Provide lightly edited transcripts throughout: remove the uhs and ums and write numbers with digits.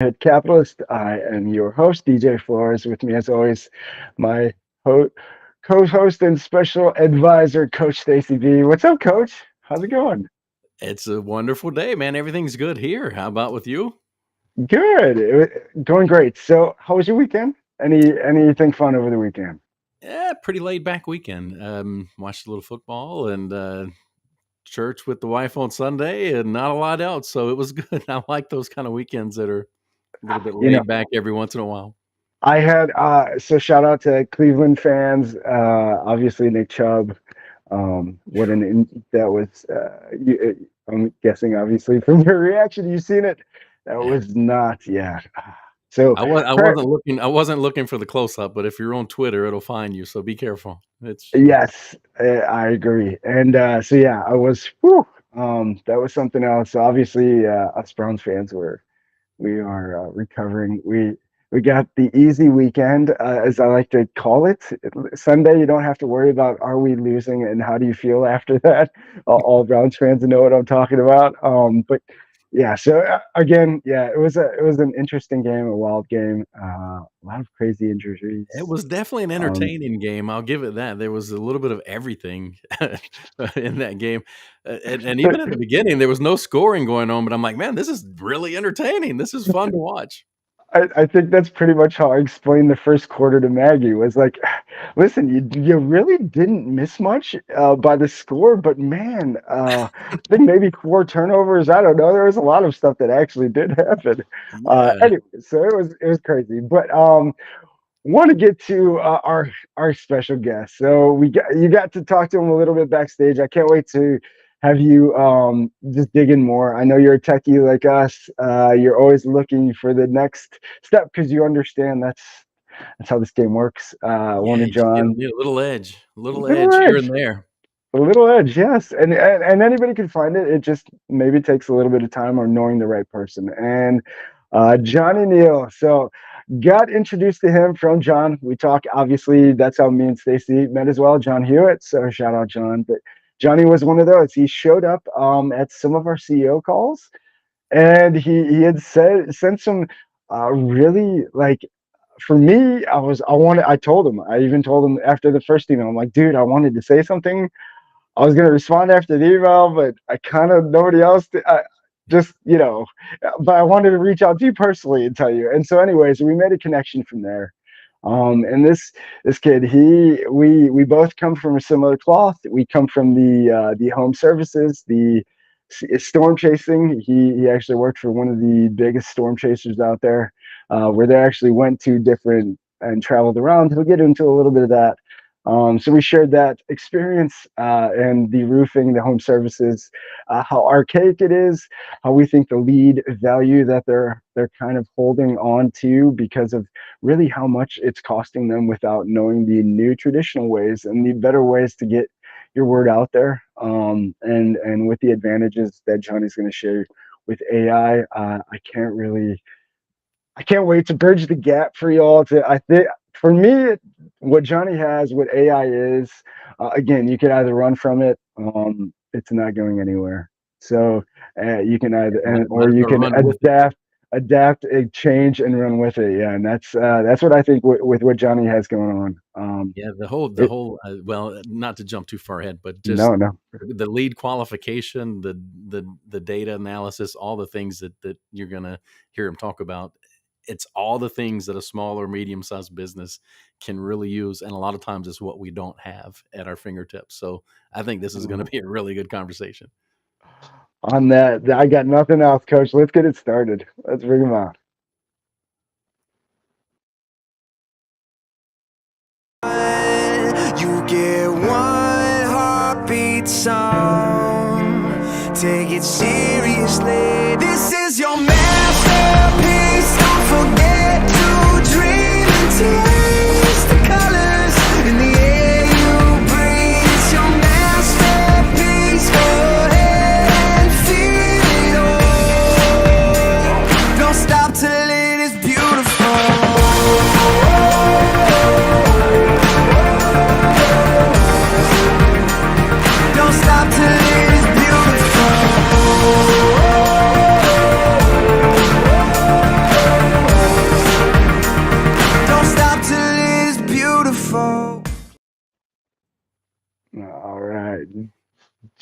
Head Capitalist. I am your host, DJ Flores. With me, as always, my ho- co-host and special advisor, Coach Stacy B. What's up, Coach? How's it going? It's a wonderful day, man. Everything's good here. How about with you? Good. Going great. So, how was your weekend? Anything fun over the weekend? Yeah, pretty laid back weekend. Watched a little football and church with the wife on Sunday, and not a lot else. So it was good. I like those kind of weekends that are a little bit You know, laid back every once in a while. I had so shout out to Cleveland fans. Obviously, Nick Chubb. What that was. I'm guessing, obviously, from your reaction, you've seen it. That Yeah. was not. Yeah. So, I wasn't looking. I wasn't looking for the close up, but if you're on Twitter, it'll find you. So be careful. It's yes, I agree. And so yeah, I was. Whew, that was something else. So obviously, us Browns fans we are recovering. We got the easy weekend, as I like to call it. Sunday, you don't have to worry about are we losing and how do you feel after that. All Browns fans know what I'm talking about. But yeah, so again, yeah, it was an interesting game, a wild game, a lot of crazy It injuries. was definitely an Um, entertaining game. I'll give it that. There was a little bit of everything in that game, and even at the beginning, there was no scoring going on. But I'm like, man, this is really entertaining. This is fun to watch. I think that's pretty much how I explained the first quarter to Maggie was like, listen, you really didn't miss much by the score, but man, I think maybe four turnovers. I don't know. There was a lot of stuff that actually did happen. Yeah, Anyway, so it was crazy. But want to get to our special guest. So you got to talk to him a little bit backstage. I can't wait to have you just dig in more. I know you're a techie like us. You're always looking for the next step because you understand that's how this game works. yeah. Wanted You just John, need a little little edge here and edge, there. a little edge, yes, and anybody can find it. It just maybe takes a little bit of time or knowing the right person. And Johnny Neal. So got introduced to him from John. We talk, obviously, that's how me and Stacy met as well, John Hewitt. So shout out John. But Johnny was one of those. He showed up at some of our CEO calls, and he had sent some really like, for me, I told him, I even told him after the first email, I'm like, dude, I wanted to say something. I was gonna respond after the email, but I kind of nobody else. Just but I wanted to reach out to you personally and tell you. And so, anyways, we made a connection from there. And this kid, we both come from a similar cloth. We come from the home services, the storm chasing. He actually worked for one of the biggest storm chasers out there, where they actually went to different and traveled around. We'll get into a little bit of that. So we shared that experience and the roofing, the home services, how archaic it is, how we think the lead value that they're kind of holding on to because of really how much it's costing them without knowing the new traditional ways and the better ways to get your word out there. And with the advantages that Johnny's going to share with AI, I can't wait to bridge the gap for y'all. I think for me, what Johnny has, what AI is, again, you can either run from it. It's not going anywhere. So you can either, Might or as you well can run with it. adapt, change, and run with it. Yeah, and that's what I think with what Johnny has going on. Yeah, It well, not to jump too far ahead, but just no, no. the lead qualification, the data analysis, all the things that you're gonna hear him talk about. It's all the things that a small or medium sized business can really use, and a lot of times it's what we don't have at our fingertips. So I think this is going to be a really good conversation. On that, I got nothing else, Coach. Let's get it started. Let's bring him out. You get one heartbeat song. Take it seriously. This is your masterpiece. Don't forget to dream and taste the colors in the air you breathe. It's your masterpiece. Go ahead and feel it all. Don't stop till it is beautiful. Don't stop till it is beautiful.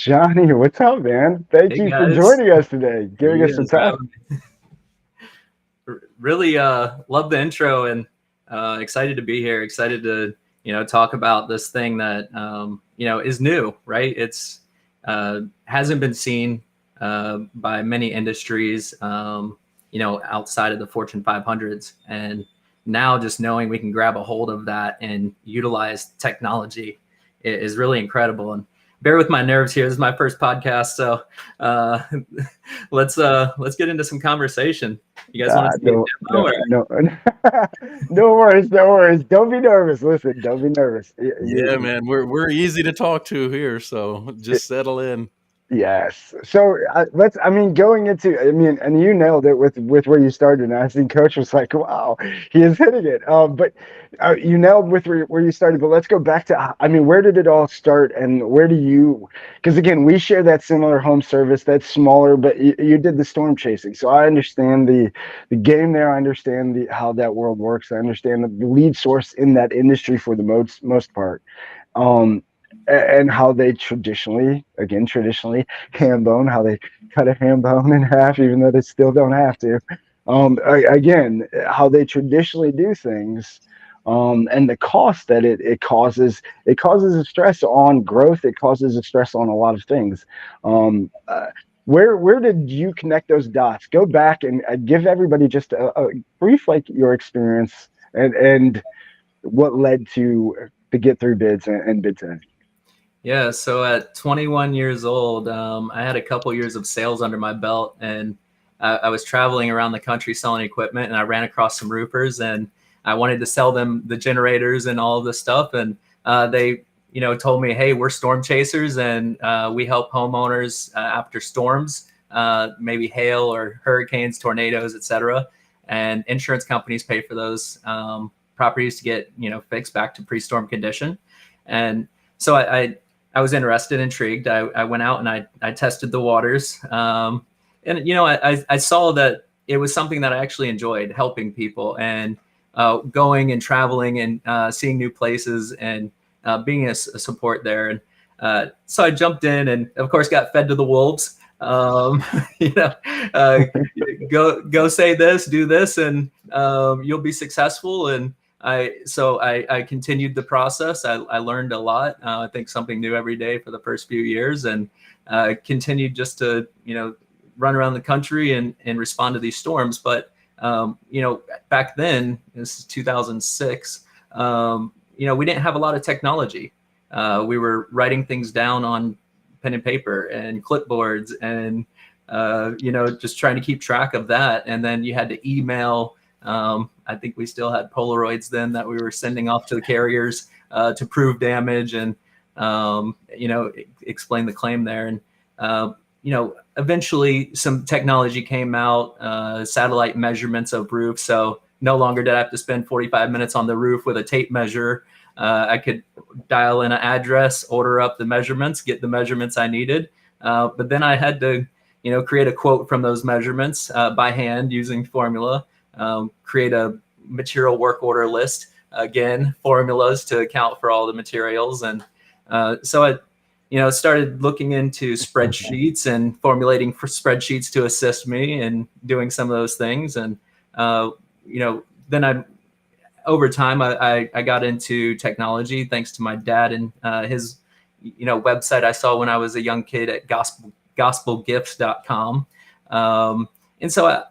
Johnny, what's up, man? Thank Hey you for guys. joining us today, giving us some Yes, time. really love the intro and excited to be here. Excited to talk about this thing that is new, right? It's hasn't been seen by many industries, outside of the Fortune 500s, and now just knowing we can grab a hold of that and utilize technology is really incredible. And bear with my nerves here. This is my first podcast, so uh, let's get into some conversation. You guys want to see a No, demo? no, Or? no, no worries, no worries. Don't be nervous. Listen, don't be nervous. Yeah, man, we're easy to talk to here, so just settle in. Yes. So let's. I mean, going into. I mean, and you nailed it with where you started. And I think Coach was like, "Wow, he is hitting it." But you nailed with where you started. But let's go back to. I mean, where did it all start, and where do you? Because again, we share that similar home service. That's smaller, but you did the storm chasing. So I understand the game there. I understand how that world works. I understand the lead source in that industry for the most part. Um, and how they traditionally ham bone, how they cut a ham bone in half, even though they still don't have to. Again, how they traditionally do things, and the cost that it causes a stress on growth. It causes a stress on a lot of things. Um, uh, where did you connect those dots? Go back and give everybody just a brief, like, your experience and what led to get through bids and bid to. Yeah, so at 21 years old, I had a couple years of sales under my belt, and I was traveling around the country selling equipment, and I ran across some roofers, and I wanted to sell them the generators and all of this stuff, and they, told me, "Hey, we're storm chasers, and we help homeowners after storms, maybe hail or hurricanes, tornadoes, etc. And insurance companies pay for those properties to get fixed back to pre-storm condition." And so I was interested, intrigued. I went out and I tested the waters. And, I saw that it was something that I actually enjoyed, helping people and going and traveling and seeing new places and being a support there. And so I jumped in and, of course, got fed to the wolves. Uh, go say this, do this, and you'll be successful. And I continued the process. I learned a lot. I think something new every day for the first few years, and continued just to run around the country and respond to these storms. But back then, this is 2006. We didn't have a lot of technology. We were writing things down on pen and paper and clipboards, and just trying to keep track of that. And then you had to email. I think we still had Polaroids then that we were sending off to the carriers to prove damage and, explain the claim there. And, eventually some technology came out, satellite measurements of roofs. So no longer did I have to spend 45 minutes on the roof with a tape measure. I could dial in an address, order up the measurements, get the measurements I needed. But then I had to, create a quote from those measurements by hand using formula. Create a material work order list, again, formulas to account for all the materials. And so I, started looking into spreadsheets and formulating for spreadsheets to assist me and doing some of those things. And, then over time, I got into technology thanks to my dad and his, website I saw when I was a young kid at gospelgifts.com. And so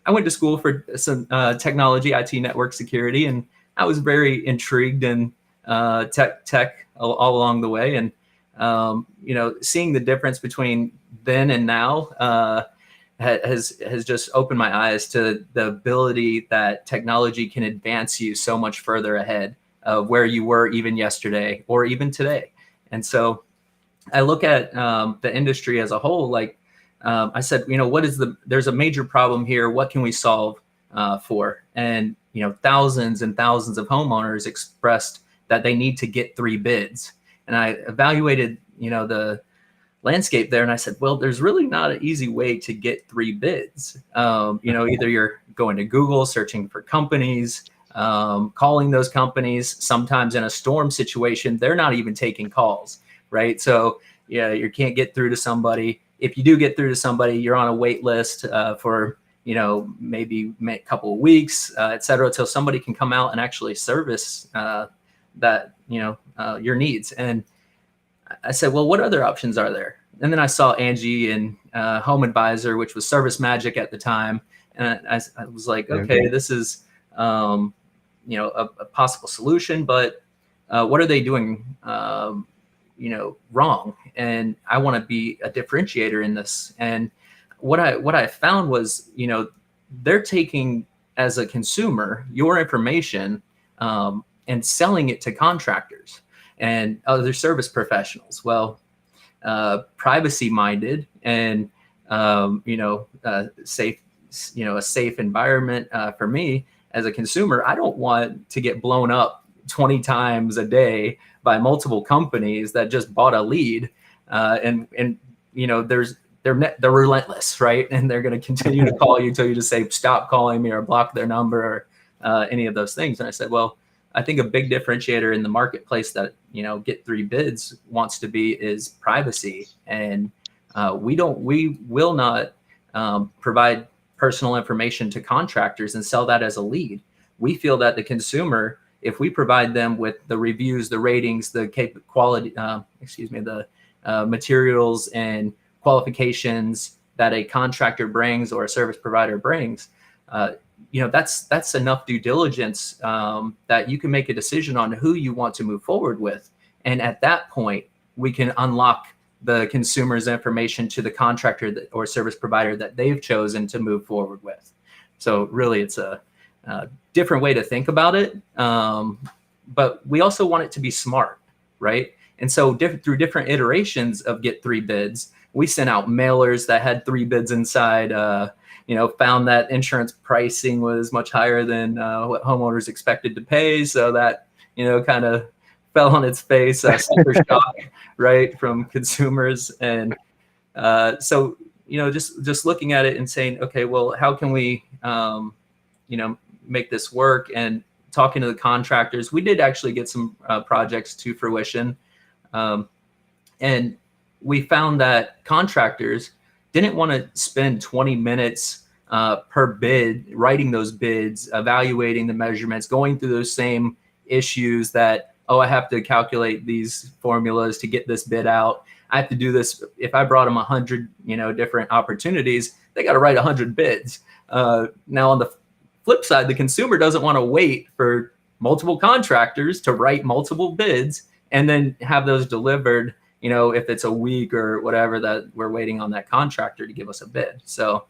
I went to school for some technology, IT network security, and I was very intrigued in tech all along the way. And, seeing the difference between then and now has just opened my eyes to the ability that technology can advance you so much further ahead of where you were even yesterday or even today. And so I look at the industry as a whole, like, I said, there's a major problem here. What can we solve for? And, thousands and thousands of homeowners expressed that they need to get 3 bids. And I evaluated, the landscape there. And I said, well, there's really not an easy way to get 3 bids. Either you're going to Google, searching for companies, calling those companies. Sometimes in a storm situation, they're not even taking calls, right? So you can't get through to somebody. If you do get through to somebody, you're on a wait list for maybe a couple of weeks, et cetera, until somebody can come out and actually service that your needs. And I said, well, what other options are there? And then I saw Angie and Home Advisor, which was Service Magic at the time, and I was like, okay, this is a possible solution, but what are they doing wrong? And I want to be a differentiator in this. And what I found was, they're taking, as a consumer, your information and selling it to contractors and other service professionals. Well, privacy minded and safe, a safe environment for me as a consumer. I don't want to get blown up 20 times a day by multiple companies that just bought a lead, and they're relentless, right? And they're going to continue to call you till you just say stop calling me or block their number or any of those things. And I said, well, I think a big differentiator in the marketplace that Get 3 Bids wants to be is privacy, and we will not provide personal information to contractors and sell that as a lead. We feel that the consumer, if we provide them with the reviews, the ratings, the materials and qualifications that a contractor brings or a service provider brings, that's enough due diligence that you can make a decision on who you want to move forward with. And at that point, we can unlock the consumer's information to the contractor or service provider that they've chosen to move forward with. So really, it's a different way to think about it. But we also want it to be smart, right? And so through different iterations of Get 3 Bids, we sent out mailers that had 3 bids inside, found that insurance pricing was much higher than what homeowners expected to pay. So that, kind of fell on its face, sticker shock, right, from consumers. And so, just looking at it and saying, okay, well, how can we, make this work? And talking to the contractors, we did actually get some projects to fruition. And we found that contractors didn't want to spend 20 minutes per bid, writing those bids, evaluating the measurements, going through those same issues that, I have to calculate these formulas to get this bid out. I have to do this. If I brought them 100, different opportunities, they got to write 100 bids. Now on the flip side, the consumer doesn't want to wait for multiple contractors to write multiple bids and then have those delivered, if it's a week or whatever that we're waiting on that contractor to give us a bid. So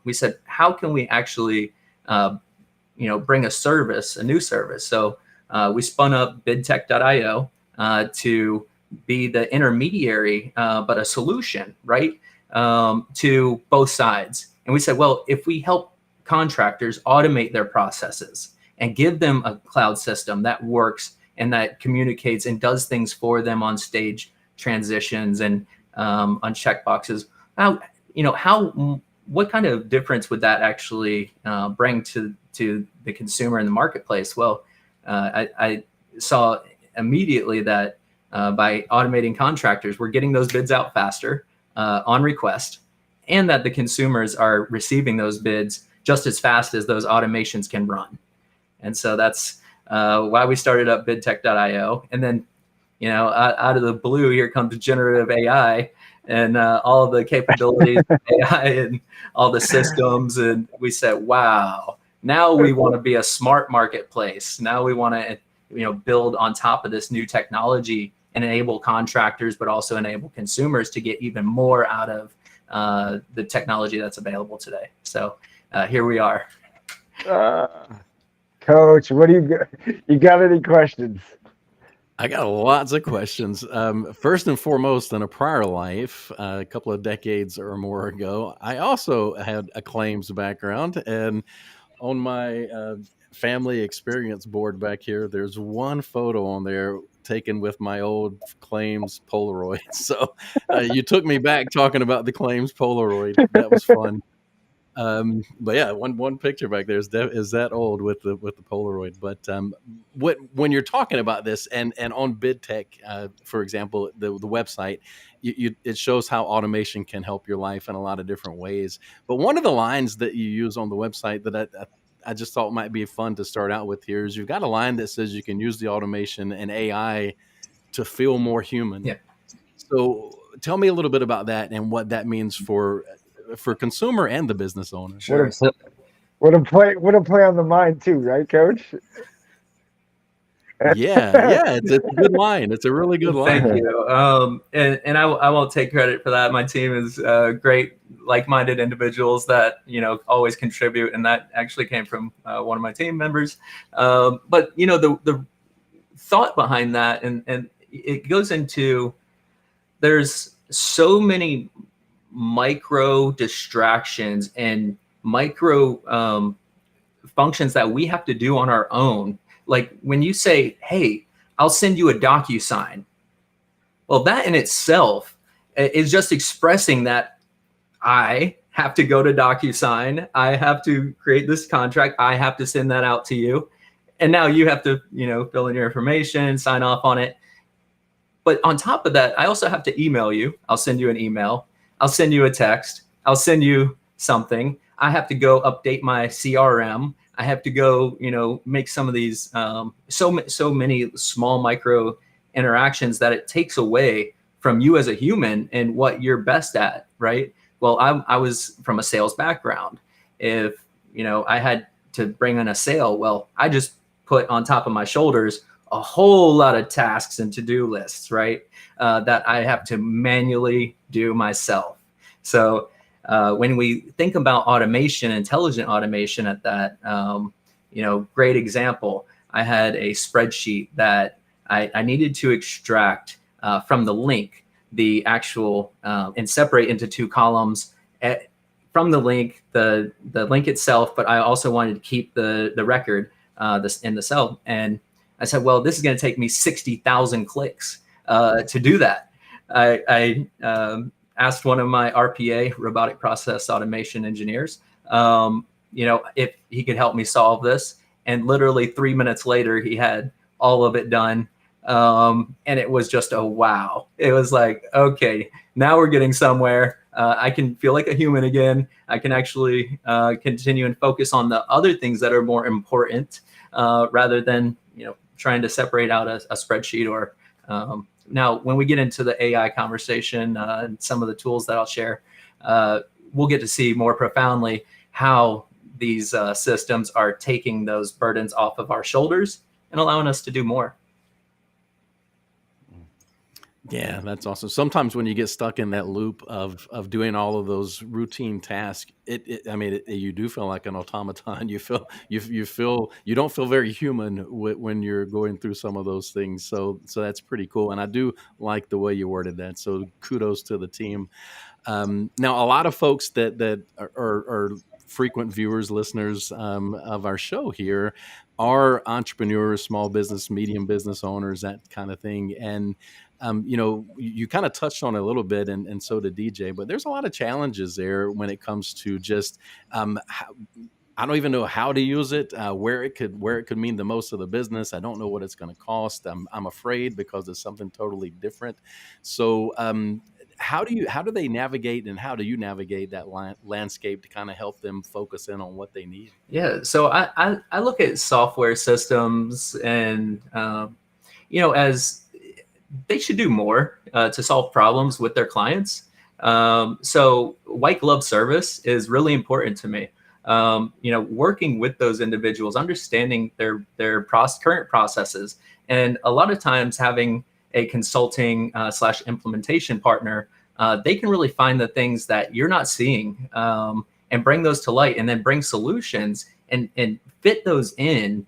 we said, how can we actually, bring a new service? So we spun up bidtech.io to be the intermediary, but a solution, right, to both sides. And we said, well, if we help contractors automate their processes and give them a cloud system that works and that communicates and does things for them on stage transitions and on checkboxes, what kind of difference would that actually bring to the consumer in the marketplace? Well, I saw immediately that by automating contractors, we're getting those bids out faster on request, and that the consumers are receiving those bids just as fast as those automations can run. And so that's why we started up bidtech.io. And then, out of the blue, here comes generative AI and all the capabilities of AI and all the systems. And we said, wow, now we want to be a smart marketplace. Now we want to, build on top of this new technology and enable contractors, but also enable consumers to get even more out of the technology that's available today. So here we are. Coach, what do you got? You got any questions? I got lots of questions. First and foremost, in a prior life, a couple of decades or more ago, I also had a claims background. And on my family experience board back here, there's one photo on there taken with my old claims Polaroid. So you took me back talking about the claims Polaroid. That was fun. But yeah, one picture back there is that old with the Polaroid. But when you're talking about this, and on bidtech, for example, the website, it shows how automation can help your life in a lot of different ways. But one of the lines that you use on the website that I just thought might be fun to start out with here is you've got a line that says you can use the automation and AI to feel more human. Yeah. So tell me a little bit about that and what that means for consumer and the business owner. Sure. What a play on the mind too, right, Coach? Yeah, it's a good line. It's a really good line. Thank you. And I won't take credit for that. My team is great, like-minded individuals that always contribute, and that actually came from one of my team members. But the thought behind that, and it goes into, there's so many micro distractions and micro functions that we have to do on our own. Like when you say, hey, I'll send you a DocuSign. Well, that in itself is just expressing that I have to go to DocuSign. I have to create this contract. I have to send that out to you. And now you have to, fill in your information, sign off on it. But on top of that, I also have to email you. I'll send you an email. I'll send you a text. I'll send you something. I have to go update my CRM. I have to go, make some of these so many small micro interactions that it takes away from you as a human and what you're best at, right? Well, I was from a sales background. If I had to bring in a sale, well, I just put on top of my shoulders a whole lot of tasks and to-do lists, right? That I have to manually do myself. So when we think about automation, intelligent automation at that, great example, I had a spreadsheet that I needed to extract from the link, the actual, and separate into two columns from the link, the link itself, but I also wanted to keep the record in the cell. And I said, well, this is going to take me 60,000 clicks to do that. I asked one of my RPA, robotic process automation engineers, if he could help me solve this. And literally 3 minutes later, he had all of it done. And it was just a wow. It was like, okay, now we're getting somewhere. I can feel like a human again. I can actually continue and focus on the other things that are more important rather than, trying to separate out a spreadsheet or now, when we get into the AI conversation and some of the tools that I'll share, we'll get to see more profoundly how these systems are taking those burdens off of our shoulders and allowing us to do more. Yeah, that's awesome. Sometimes when you get stuck in that loop of doing all of those routine tasks, you do feel like an automaton. You don't feel very human when you're going through some of those things. So that's pretty cool. And I do like the way you worded that. So kudos to the team. Now, a lot of folks that are frequent viewers, listeners of our show here are entrepreneurs, small business, medium business owners, that kind of thing. And you kind of touched on it a little bit, and so did DJ, but there's a lot of challenges there when it comes to just, I don't even know how to use it, where it could mean the most of the business. I don't know what it's going to cost. I'm afraid because it's something totally different. So, how do they navigate, and how do you navigate that landscape to kind of help them focus in on what they need? Yeah. So I look at software systems and, as they should do more to solve problems with their clients. So white glove service is really important to me. Working with those individuals, understanding their current processes, and a lot of times having a consulting / implementation partner, they can really find the things that you're not seeing and bring those to light, and then bring solutions and fit those in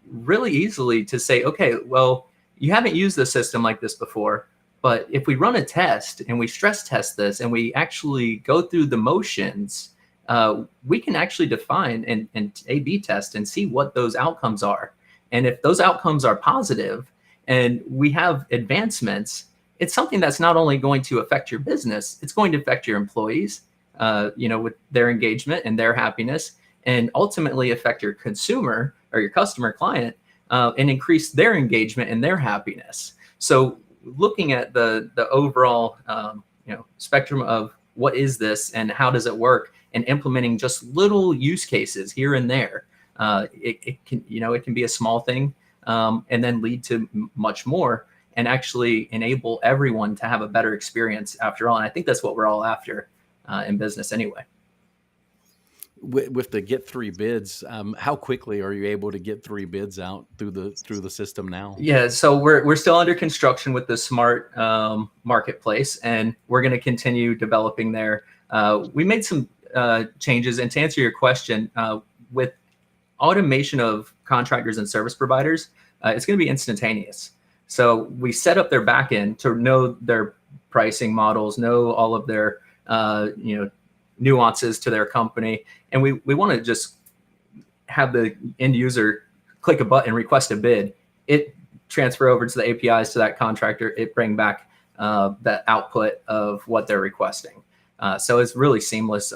really easily to say, okay, well, you haven't used a system like this before, but if we run a test and we stress test this and we actually go through the motions, we can actually define and A/B test and see what those outcomes are. And if those outcomes are positive and we have advancements, it's something that's not only going to affect your business, it's going to affect your employees, with their engagement and their happiness, and ultimately affect your consumer or your customer client, and increase their engagement and their happiness. So looking at the overall spectrum of what is this and how does it work, and implementing just little use cases here and there, it can be a small thing, and then lead to much more, and actually enable everyone to have a better experience after all. And I think that's what we're all after in business anyway. With the get 3 bids, how quickly are you able to get 3 bids out through the system now? Yeah, so we're still under construction with the smart marketplace, and we're going to continue developing there. We made some changes, and to answer your question, with automation of contractors and service providers, it's going to be instantaneous. So we set up their backend to know their pricing models, know all of their nuances to their company, and we want to just have the end user click a button, request a bid, it transfer over to the APIs to that contractor, it bring back the output of what they're requesting. So it's really seamless,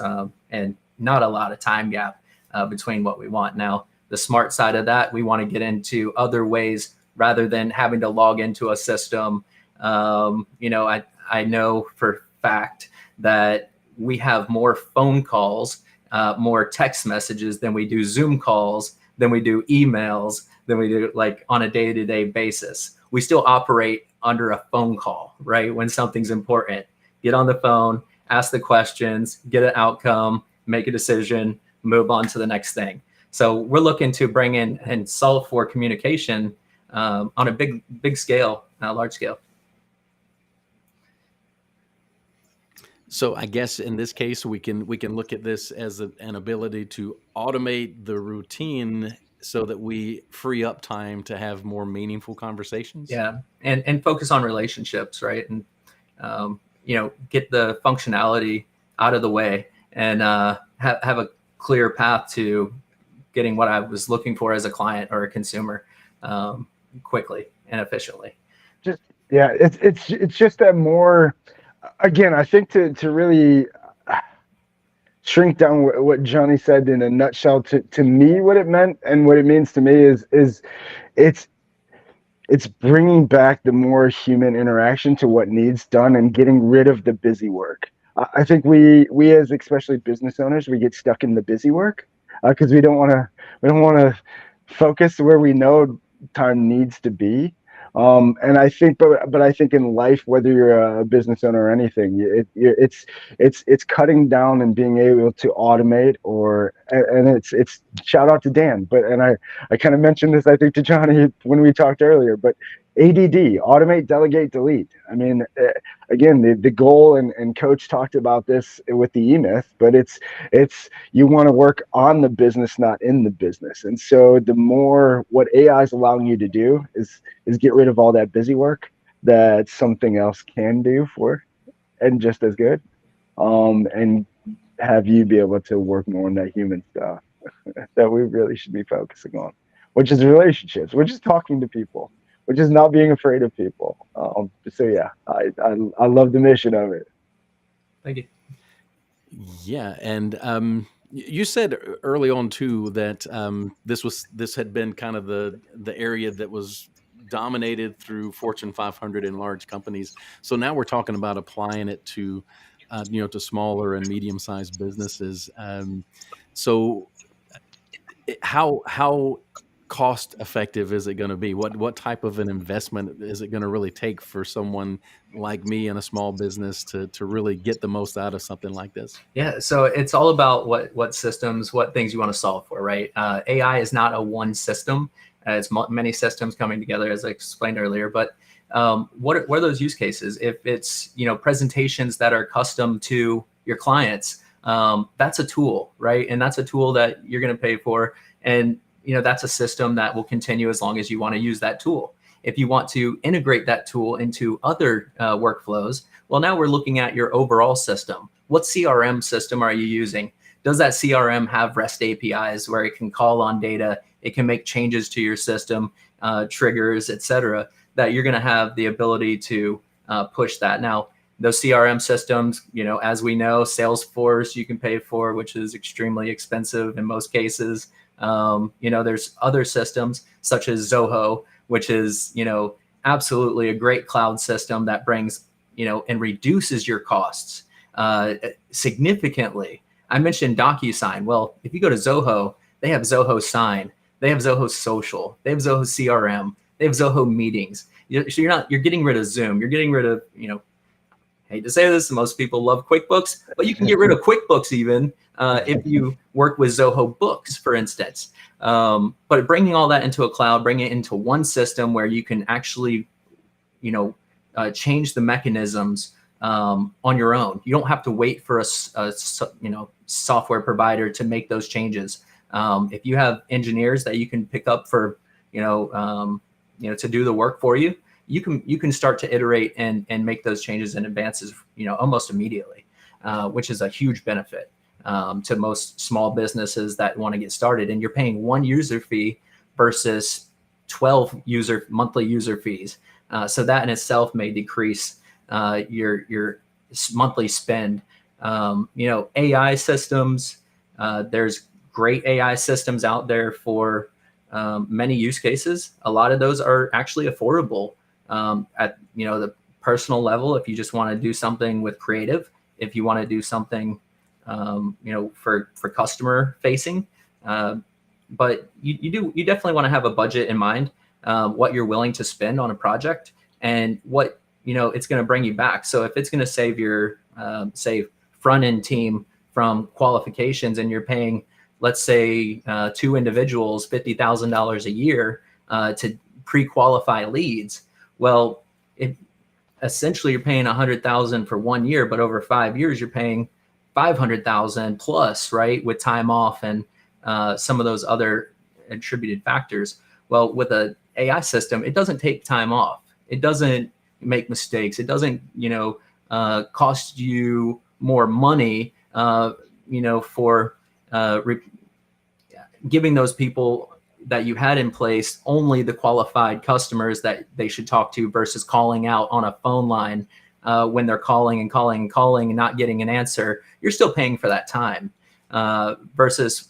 and not a lot of time gap between what we want. Now, the smart side of that, we want to get into other ways rather than having to log into a system. I know for fact that we have more phone calls, more text messages than we do Zoom calls, than we do emails, than we do like on a day-to-day basis. We still operate under a phone call, right? When something's important, get on the phone, ask the questions, get an outcome, make a decision, move on to the next thing. So we're looking to bring in and solve for communication on a big scale, large scale. So I guess in this case, we can look at this as an ability to automate the routine so that we free up time to have more meaningful conversations. Yeah, and focus on relationships, right? And get the functionality out of the way, and have a clear path to getting what I was looking for as a client or a consumer quickly and efficiently. It's just that more. Again, I think to really shrink down what Johnny said in a nutshell, to me, what it meant and what it means to me is it's bringing back the more human interaction to what needs done and getting rid of the busy work. I think we as especially business owners, we get stuck in the busy work because we don't want to focus where we know time needs to be. And I think, but I think in life, whether you're a business owner or anything, it's cutting down and being able to automate, and it's shout out to Dan, and I kind of mentioned this, I think, to Johnny when we talked earlier, but ADD, automate, delegate, delete. I mean, again, the goal, and Coach talked about this with the E-Myth, but it's you want to work on the business, not in the business. And so the more what AI is allowing you to do is get rid of all that busy work that something else can do and just as good, and have you be able to work more on that human stuff that we really should be focusing on, which is relationships, which is talking to people, which is not being afraid of people. So yeah, I love the mission of it. Thank you. Yeah, and you said early on too that this had been kind of the area that was dominated through Fortune 500 and large companies. So now we're talking about applying it to to smaller and medium-sized businesses. So how cost effective is it going to be? What type of an investment is it going to really take for someone like me in a small business to really get the most out of something like this? Yeah, so it's all about what systems, what things you want to solve for, right? AI is not a one system. It's many systems coming together, as I explained earlier. But what are those use cases? If it's presentations that are custom to your clients, that's a tool, right? And that's a tool that you're going to pay for, and that's a system that will continue as long as you want to use that tool. If you want to integrate that tool into other workflows, well, now we're looking at your overall system. What CRM system are you using? Does that CRM have REST APIs where it can call on data? It can make changes to your system, triggers, et cetera, that you're going to have the ability to push that. Now, those CRM systems, as we know, Salesforce you can pay for, which is extremely expensive in most cases. There's other systems such as Zoho, which is, absolutely a great cloud system that brings, and reduces your costs significantly. I mentioned DocuSign. Well, if you go to Zoho, they have Zoho Sign, they have Zoho Social, they have Zoho CRM, they have Zoho Meetings. So you're getting rid of Zoom. You're getting rid of, hate to say this, most people love QuickBooks, but you can get rid of QuickBooks even if you work with Zoho Books, for instance. But bringing all that into a cloud, bringing it into one system where you can actually, change the mechanisms on your own. You don't have to wait for a software provider to make those changes. If you have engineers that you can pick up for, to do the work for you, you can start to iterate and make those changes and advances, almost immediately, which is a huge benefit to most small businesses that want to get started. And you're paying one user fee versus 12 monthly user fees. So that in itself may decrease your monthly spend. AI systems, there's great AI systems out there for many use cases. A lot of those are actually affordable at the personal level. If you just want to do something with creative, if you want to do something for customer facing, but you definitely want to have a budget in mind, what you're willing to spend on a project and what it's going to bring you back. So if it's going to save your say front end team from qualifications, and you're paying, let's say, 2 individuals $50,000 a year to pre-qualify leads, well, essentially you're paying $100,000 for 1 year, but over 5 years you're paying $500,000 plus, right, with time off and some of those other attributed factors. Well, with a AI system, it doesn't take time off. It doesn't make mistakes. It doesn't, cost you more money, for giving those people that you had in place only the qualified customers that they should talk to versus calling out on a phone line when they're calling and not getting an answer. You're still paying for that time versus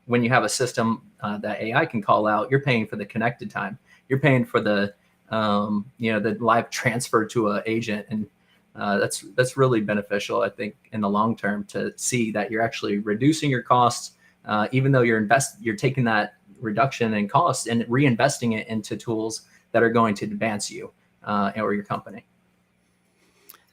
when you have a system that AI can call out, you're paying for the connected time. You're paying for the the live transfer to an agent, and that's really beneficial, I think, in the long term, to see that you're actually reducing your costs, even though you're taking that reduction in costs and reinvesting it into tools that are going to advance you or your company.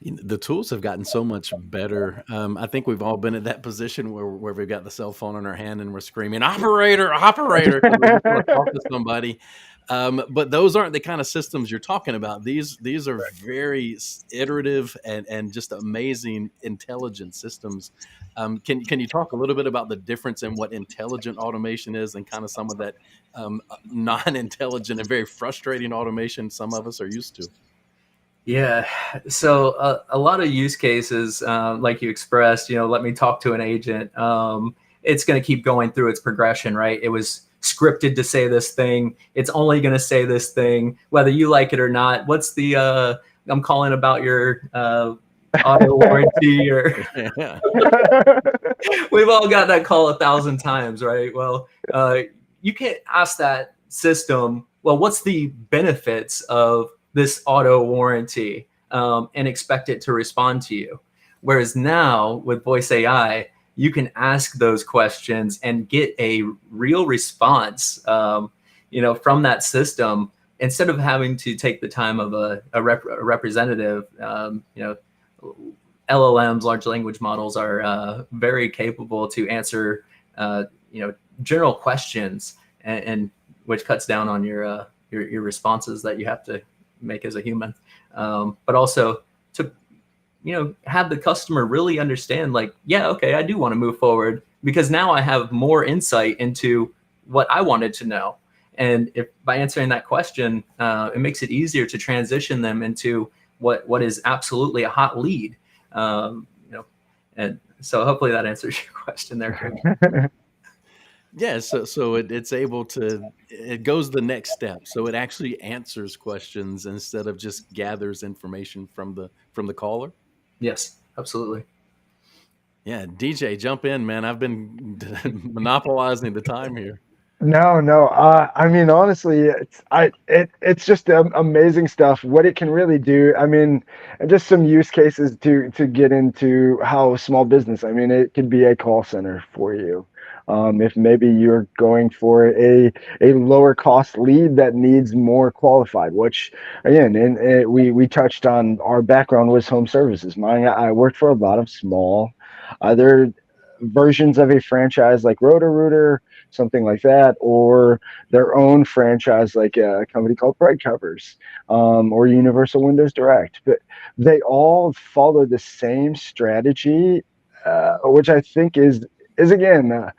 The tools have gotten so much better. I think we've all been in that position where we've got the cell phone in our hand and we're screaming, "Operator, operator," because we just want to talk to somebody. But those aren't the kind of systems you're talking about. These are very iterative and just amazing, intelligent systems. Can you talk a little bit about the difference in what intelligent automation is and kind of some of that non-intelligent and very frustrating automation some of us are used to? Yeah. So a lot of use cases, like you expressed, let me talk to an agent. It's going to keep going through its progression, right? It was scripted to say this thing. It's only going to say this thing, whether you like it or not. What's the, I'm calling about your auto warranty or we've all got that call 1,000 times, right? Well, you can't ask that system, well, what's the benefits of this auto warranty, and expect it to respond to you. Whereas now with voice AI, you can ask those questions and get a real response, from that system, instead of having to take the time of a representative. LLMs, large language models, are very capable to answer, general questions, and which cuts down on your responses that you have to make as a human, but also to have the customer really understand, like, yeah, okay, I do want to move forward because now I have more insight into what I wanted to know, and if by answering that question, it makes it easier to transition them into what is absolutely a hot lead, and so hopefully that answers your question there, Craig. Yeah, so it's able to, it goes the next step. So it actually answers questions instead of just gathers information from the caller. Yes, absolutely. Yeah, DJ, jump in, man. I've been monopolizing the time here. No, no. I mean, honestly, it's just amazing stuff. What it can really do. I mean, and just some use cases to get into how small business. I mean, it could be a call center for you. If maybe you're going for a lower cost lead that needs more qualified, which again, and we touched on our background was home services. Mine, I worked for a lot of small, either versions of a franchise like Roto-Rooter, something like that, or their own franchise like a company called Bright Covers, or Universal Windows Direct. But they all follow the same strategy, which I think is again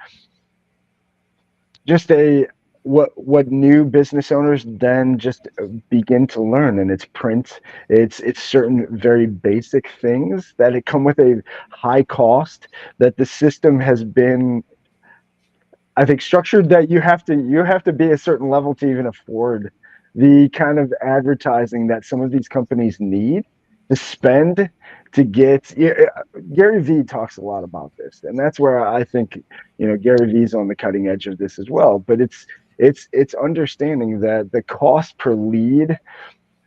just a what new business owners then just begin to learn, and it's print, it's certain very basic things that it come with a high cost that the system has been, I think, structured that you have to be a certain level to even afford the kind of advertising that some of these companies need to spend to get. Yeah, Gary Vee talks a lot about this, and that's where I think Gary Vee's on the cutting edge of this as well. But it's understanding that the cost per lead,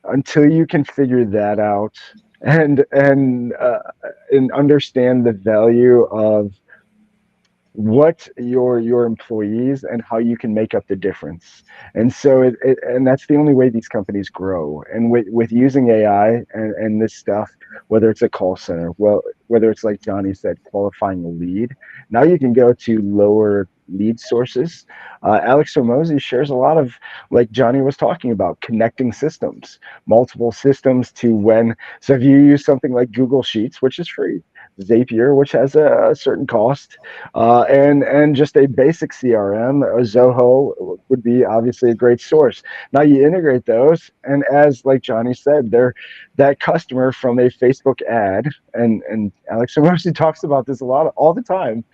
until you can figure that out and understand the value of what your employees and how you can make up the difference. And so and that's the only way these companies grow. And with using AI and this stuff, whether it's a call center, well, whether it's like Johnny said, qualifying a lead, now you can go to lower lead sources. Alex Hormozy shares a lot of, like Johnny was talking about, connecting systems, multiple systems to when. So if you use something like Google Sheets, which is free, Zapier, which has a certain cost, and just a basic CRM, Zoho would be obviously a great source. Now you integrate those, and as like Johnny said, they're that customer from a Facebook ad, and Alex Hormozy talks about this a lot all the time.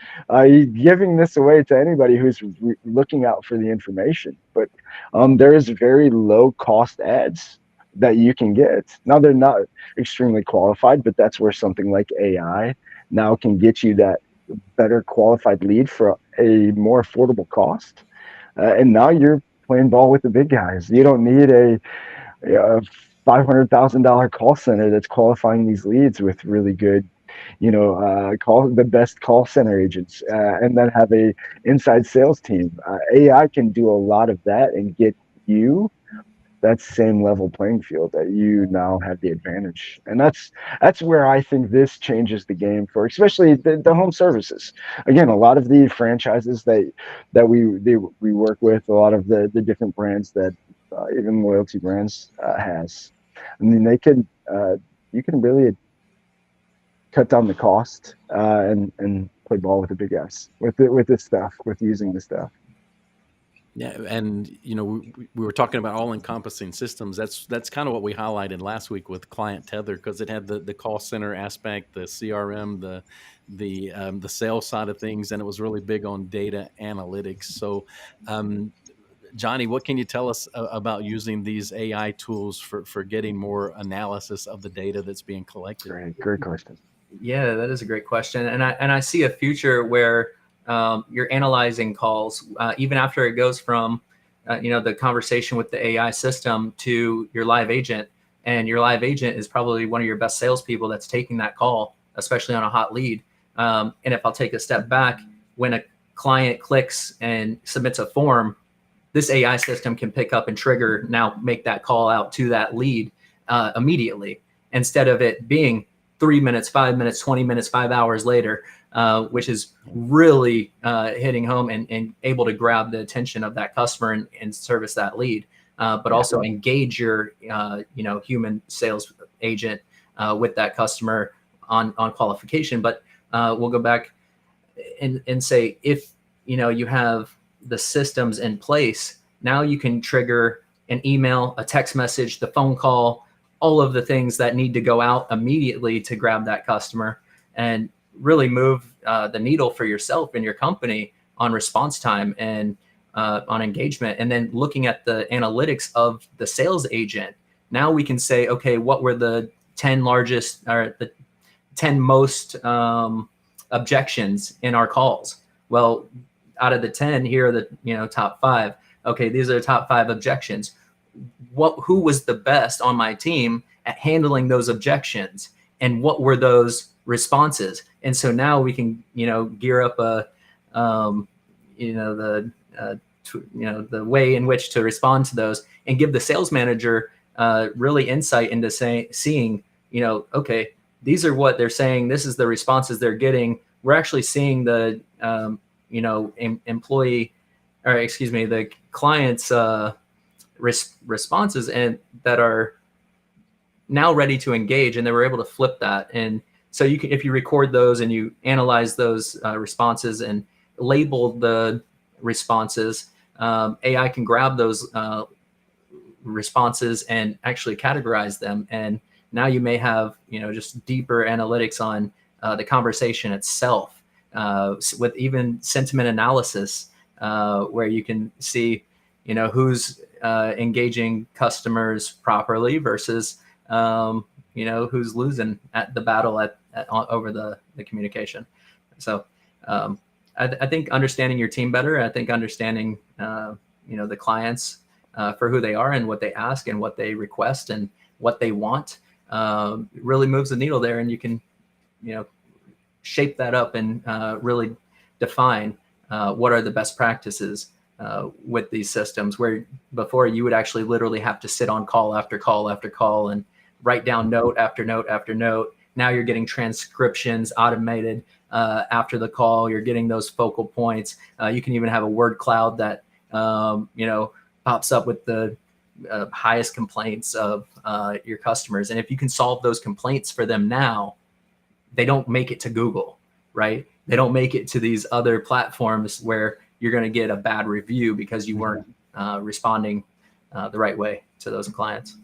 Giving this away to anybody who's looking out for the information, but there is very low cost ads that you can get. Now they're not extremely qualified, but that's where something like AI now can get you that better qualified lead for a more affordable cost. And now you're playing ball with the big guys. You don't need a $500,000 call center that's qualifying these leads with really good, call the best call center agents, and then have a inside sales team. AI can do a lot of that and get you that same level playing field that you now have the advantage. And that's where I think this changes the game for especially the home services. Again, a lot of the franchises that we work with, a lot of the different brands that even loyalty brands has. I mean, you can really cut down the cost and play ball with the big guys with this stuff, with using this stuff. Yeah, and we were talking about all-encompassing systems. That's kind of what we highlighted last week with Client Tether, because it had the call center aspect, the CRM, the sales side of things, and it was really big on data analytics. So, Johnny, what can you tell us about using these AI tools for getting more analysis of the data that's being collected? Great question. Yeah, that is a great question, and I see a future where you're analyzing calls even after it goes from the conversation with the AI system to your live agent, and your live agent is probably one of your best salespeople that's taking that call, especially on a hot lead. And if I'll take a step back, when a client clicks and submits a form, this AI system can pick up and trigger, now make that call out to that lead immediately, instead of it being 3 minutes, 5 minutes, 20 minutes, 5 hours later, which is really hitting home and able to grab the attention of that customer and service that lead, but also engage your human sales agent with that customer on qualification. But we'll go back and say, if you have the systems in place, now you can trigger an email, a text message, the phone call, all of the things that need to go out immediately to grab that customer and really move the needle for yourself and your company on response time and on engagement. And then looking at the analytics of the sales agent, now we can say, okay, what were the 10 10 most objections in our calls. Well, out of the 10, here are the top 5. Okay, these are the top 5 objections. Who was the best on my team at handling those objections, and what were those responses? And so now we can gear up the way in which to respond to those, and give the sales manager really insight into seeing, okay, these are what they're saying. This is the responses they're getting. We're actually seeing the, the client's responses and that are now ready to engage, and they were able to flip that. And so you can, if you record those and you analyze those responses and label the responses, AI can grab those responses and actually categorize them. And now you may have, just deeper analytics on the conversation itself, with even sentiment analysis, where you can see, who's engaging customers properly versus, who's losing at the battle over the communication. So I think understanding your team better, I think understanding, the clients for who they are and what they ask and what they request and what they want, really moves the needle there. And you can, shape that up and really define what are the best practices with these systems, where before you would actually literally have to sit on call after call after call and write down note after note after note. Now you're getting transcriptions automated after the call. You're getting those focal points. You can even have a word cloud that, pops up with the highest complaints of your customers. And if you can solve those complaints for them now, they don't make it to Google, right? They don't make it to these other platforms where you're going to get a bad review because you weren't responding the right way to those clients.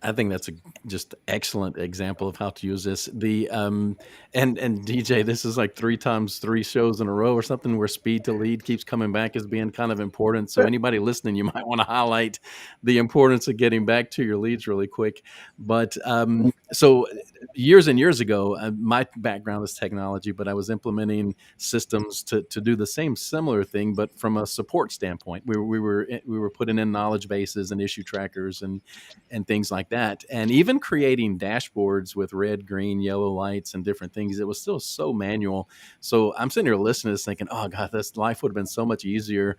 I think that's just excellent example of how to use this. The and DJ, this is like 3 times 3 shows in a row or something where speed to lead keeps coming back as being kind of important. So anybody listening, you might want to highlight the importance of getting back to your leads really quick. But so years and years ago, my background is technology, but I was implementing systems to do the similar thing, but from a support standpoint. We were putting in knowledge bases and issue trackers and things like that. And even creating dashboards with red, green, yellow lights and different things, it was still so manual. So I'm sitting here listening to this thinking, oh God, this life would have been so much easier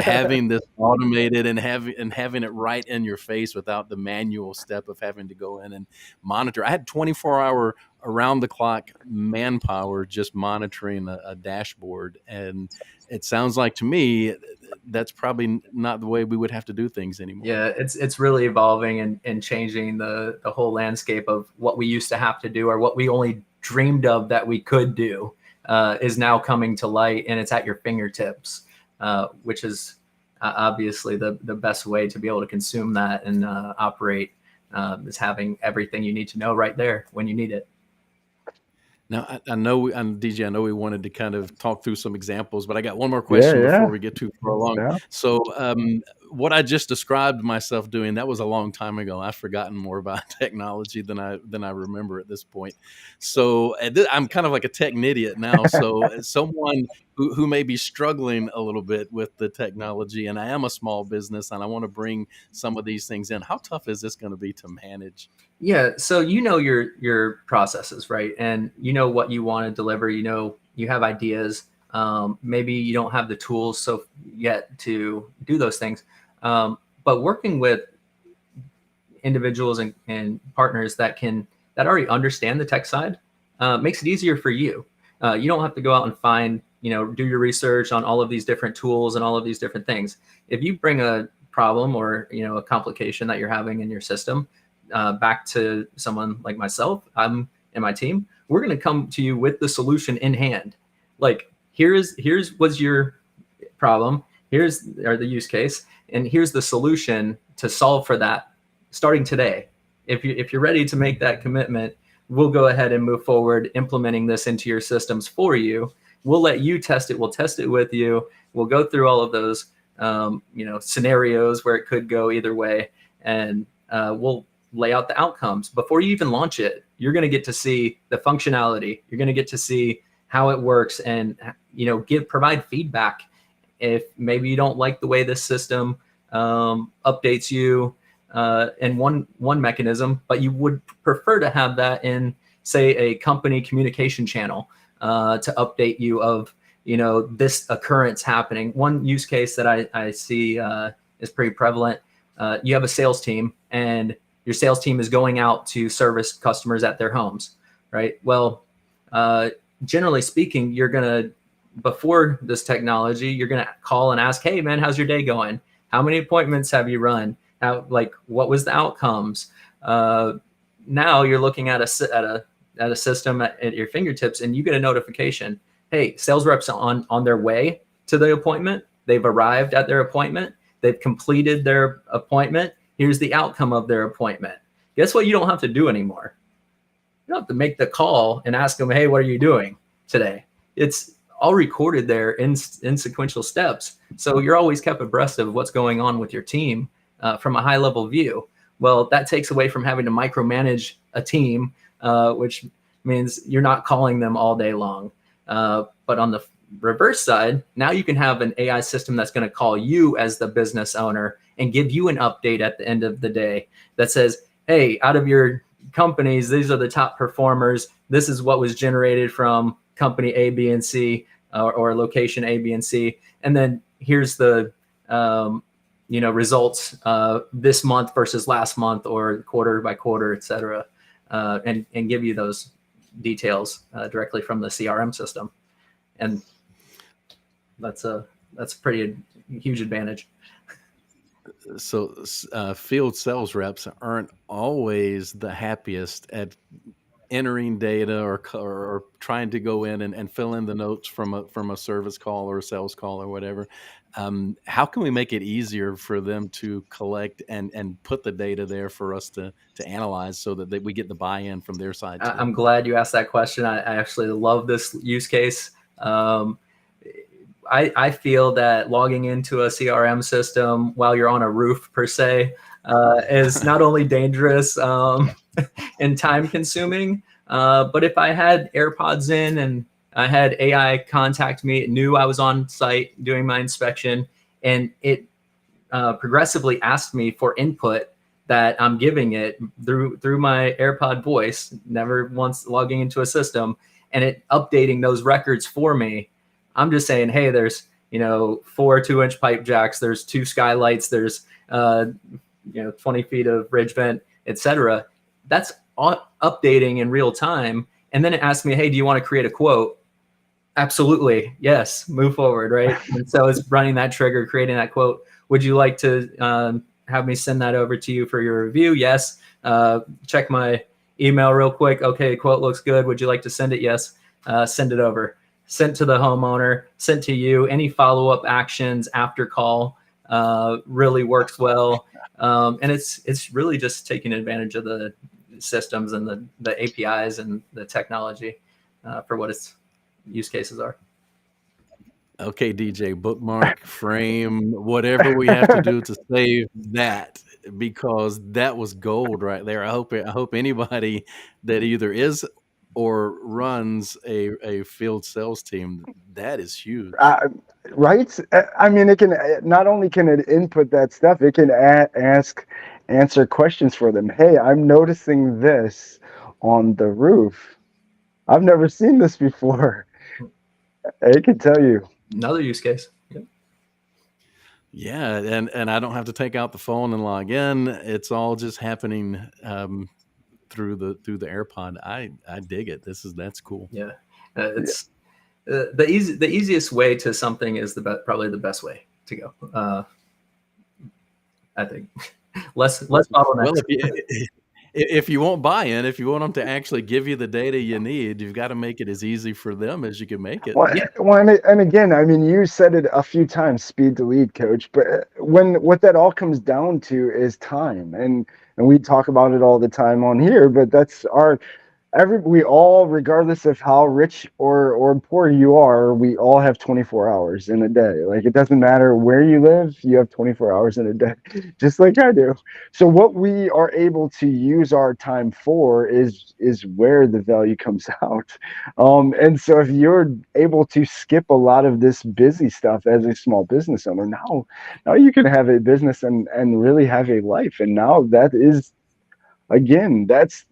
having this automated and having it right in your face without the manual step of having to go in and monitor. I had 24-hour around the clock manpower just monitoring a dashboard. And it sounds like to me that's probably not the way we would have to do things anymore. Yeah, it's really evolving and changing the whole landscape of what we used to have to do, or what we only dreamed of that we could do, is now coming to light, and it's at your fingertips, which is obviously the best way to be able to consume that and operate, is having everything you need to know right there when you need it. Now, I know, DJ, I know we wanted to kind of talk through some examples, but I got one more question before we get too far along. Yeah. So what I just described myself doing, that was a long time ago. I've forgotten more about technology than I remember at this point. So I'm kind of like a tech idiot now. So someone who may be struggling a little bit with the technology, and I am a small business and I want to bring some of these things in, how tough is this going to be to manage? Yeah. So your processes, right? And you know what you want to deliver, you have ideas. Maybe you don't have the tools yet to do those things. But working with individuals and partners that already understand the tech side makes it easier for you. You don't have to go out and find, do your research on all of these different tools and all of these different things. If you bring a problem or, a complication that you're having in your system back to someone like myself, and my team, we're going to come to you with the solution in hand. Like, here's what's your problem. Here's the use case, and here's the solution to solve for that starting today. If you're ready to make that commitment, we'll go ahead and move forward implementing this into your systems for you. We'll let you test it. We'll test it with you. We'll go through all of those, scenarios where it could go either way, and we'll lay out the outcomes before you even launch it. you're going to get to see the functionality. You're going to get to see how it works, and provide feedback if maybe you don't like the way this system updates you in one mechanism, but you would prefer to have that in, say, a company communication channel to update you of this occurrence happening. One use case that I see is pretty prevalent. You have a sales team, and your sales team is going out to service customers at their homes, right? Well, generally speaking, before this technology, you're going to call and ask, hey man, how's your day going? How many appointments have you run? What was the outcomes? Now you're looking at a system at your fingertips, and you get a notification. Hey, sales reps on their way to the appointment. They've arrived at their appointment. They've completed their appointment. Here's the outcome of their appointment. Guess what? You don't have to do anymore. You don't have to make the call and ask them, hey, what are you doing today? It's all recorded there in sequential steps. So you're always kept abreast of what's going on with your team from a high level view. Well, that takes away from having to micromanage a team, which means you're not calling them all day long. But on the reverse side, now you can have an AI system that's going to call you as the business owner and give you an update at the end of the day that says, hey, out of your companies, these are the top performers. This is what was generated from company A, B, and C, or location A, B, and C. And then here's the results this month versus last month, or quarter by quarter, et cetera, and give you those details directly from the CRM system. And that's a pretty huge advantage. So field sales reps aren't always the happiest at entering data or trying to go in and fill in the notes from a service call or a sales call or whatever. How can we make it easier for them to collect and put the data there for us to analyze, so that we get the buy-in from their side too? I'm glad you asked that question. I actually love this use case. I feel that logging into a CRM system while you're on a roof, per se, is not only dangerous and time consuming, but if I had AirPods in and I had AI contact me, it knew I was on site doing my inspection, and it progressively asked me for input that I'm giving it through my AirPod voice, never once logging into a system, and it updating those records for me. I'm just saying, hey, there's 4 2-inch pipe jacks, there's 2 skylights, there's 20 feet of ridge vent, etc. That's updating in real time. And then it asks me, hey, do you want to create a quote? Absolutely, yes, move forward, right? And so it's running that trigger, creating that quote. Would you like to have me send that over to you for your review? Yes. Check my email real quick. Okay, quote looks good. Would you like to send it? Yes. Send it over. Sent to the homeowner, sent to you. Any follow-up actions after call really works well. And it's really just taking advantage of the systems and the APIs and the technology for what its use cases are. Okay, DJ, bookmark, frame, whatever we have to do to save that, because that was gold right there. I hope anybody that either is or runs a field sales team, that is huge. Right? I mean, it can not only can it input that stuff, it can answer questions for them. Hey, I'm noticing this on the roof. I've never seen this before. It can tell you. Another use case. Yep. Yeah, and I don't have to take out the phone and log in. It's all just happening through the AirPod. I dig it. That's cool. Yeah, it's the easiest way to something is probably the best way to go. I think less bottlenecks. Well, if you want buy-in, if you want them to actually give you the data you need, you've got to make it as easy for them as you can make it. Well, and again, I mean, you said it a few times, speed to lead, coach. But what that all comes down to is time, and we talk about it all the time on here. But that's we all, regardless of how rich or poor you are, we all have 24 hours in a day. Like, it doesn't matter where you live, you have 24 hours in a day, just like I do. So what we are able to use our time for is where the value comes out. And so if you're able to skip a lot of this busy stuff as a small business owner, now you can have a business and really have a life. And now that is, again, that's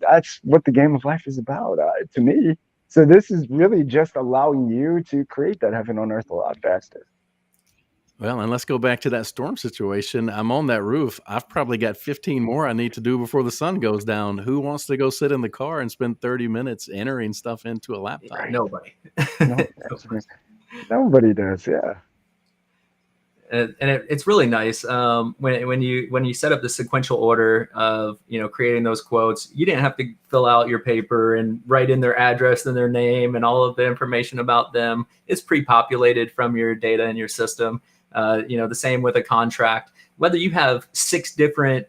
what the game of life is about, to me. So this is really just allowing you to create that heaven on earth a lot faster. Well, and let's go back to that storm situation. I'm on that roof. I've probably got 15 more I need to do before the sun goes down. Who wants to go sit in the car and spend 30 minutes entering stuff into a laptop? Right. Nobody. No, nobody does. Yeah. And it's really nice when you set up the sequential order of creating those quotes. You didn't have to fill out your paper and write in their address and their name and all of the information about them. It's pre-populated from your data in your system. The same with a contract. Whether you have 6 different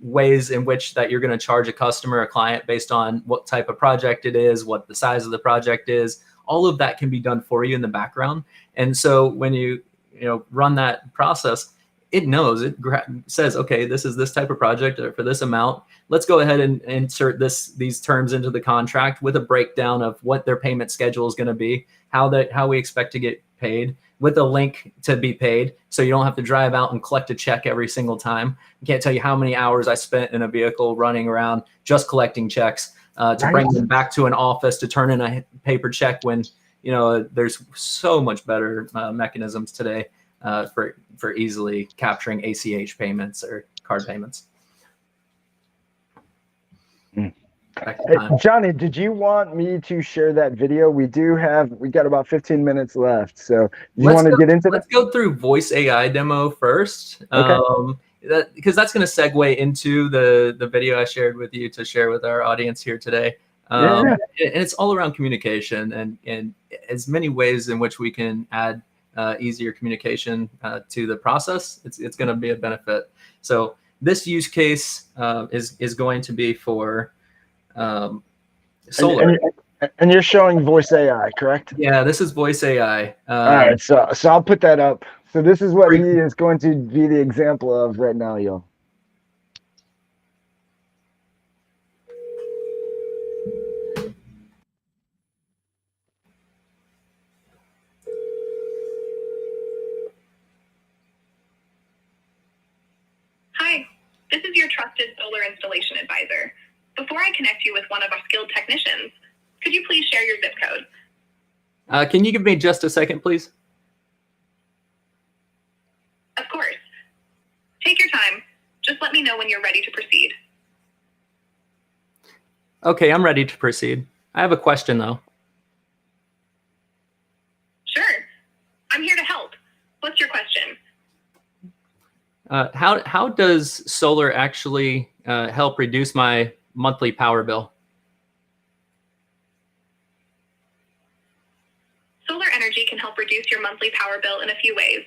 ways in which that you're going to charge a customer, a client, based on what type of project it is, what the size of the project is, all of that can be done for you in the background. And so when you run that process, it knows, it says, okay, this is this type of project for this amount. Let's go ahead and insert these terms into the contract with a breakdown of what their payment schedule is going to be, how we expect to get paid, with a link to be paid. So you don't have to drive out and collect a check every single time. I can't tell you how many hours I spent in a vehicle running around just collecting checks to bring them back to an office to turn in a paper check when there's so much better mechanisms today for easily capturing ACH payments or card payments. Hey, Johnny, did you want me to share that video? We got about 15 minutes left. So you want to get into that? Let's go through voice AI demo first. Okay. Because that's going to segue into the video I shared with you to share with our audience here today. And it's all around communication and as many ways in which we can add easier communication to the process. It's going to be a benefit. So this use case is going to be for solar. And you're showing voice AI, correct? Yeah, this is voice AI. All right, so I'll put that up. So this is what he is going to be the example of right now, y'all. Hi, this is your trusted solar installation advisor. Before I connect you with one of our skilled technicians, could you please share your zip code? Can you give me just a second, please? Of course. Take your time. Just let me know when you're ready to proceed. Okay, I'm ready to proceed. I have a question, though. Sure. I'm here to help. What's your question? How does solar actually help reduce my monthly power bill? Solar energy can help reduce your monthly power bill in a few ways.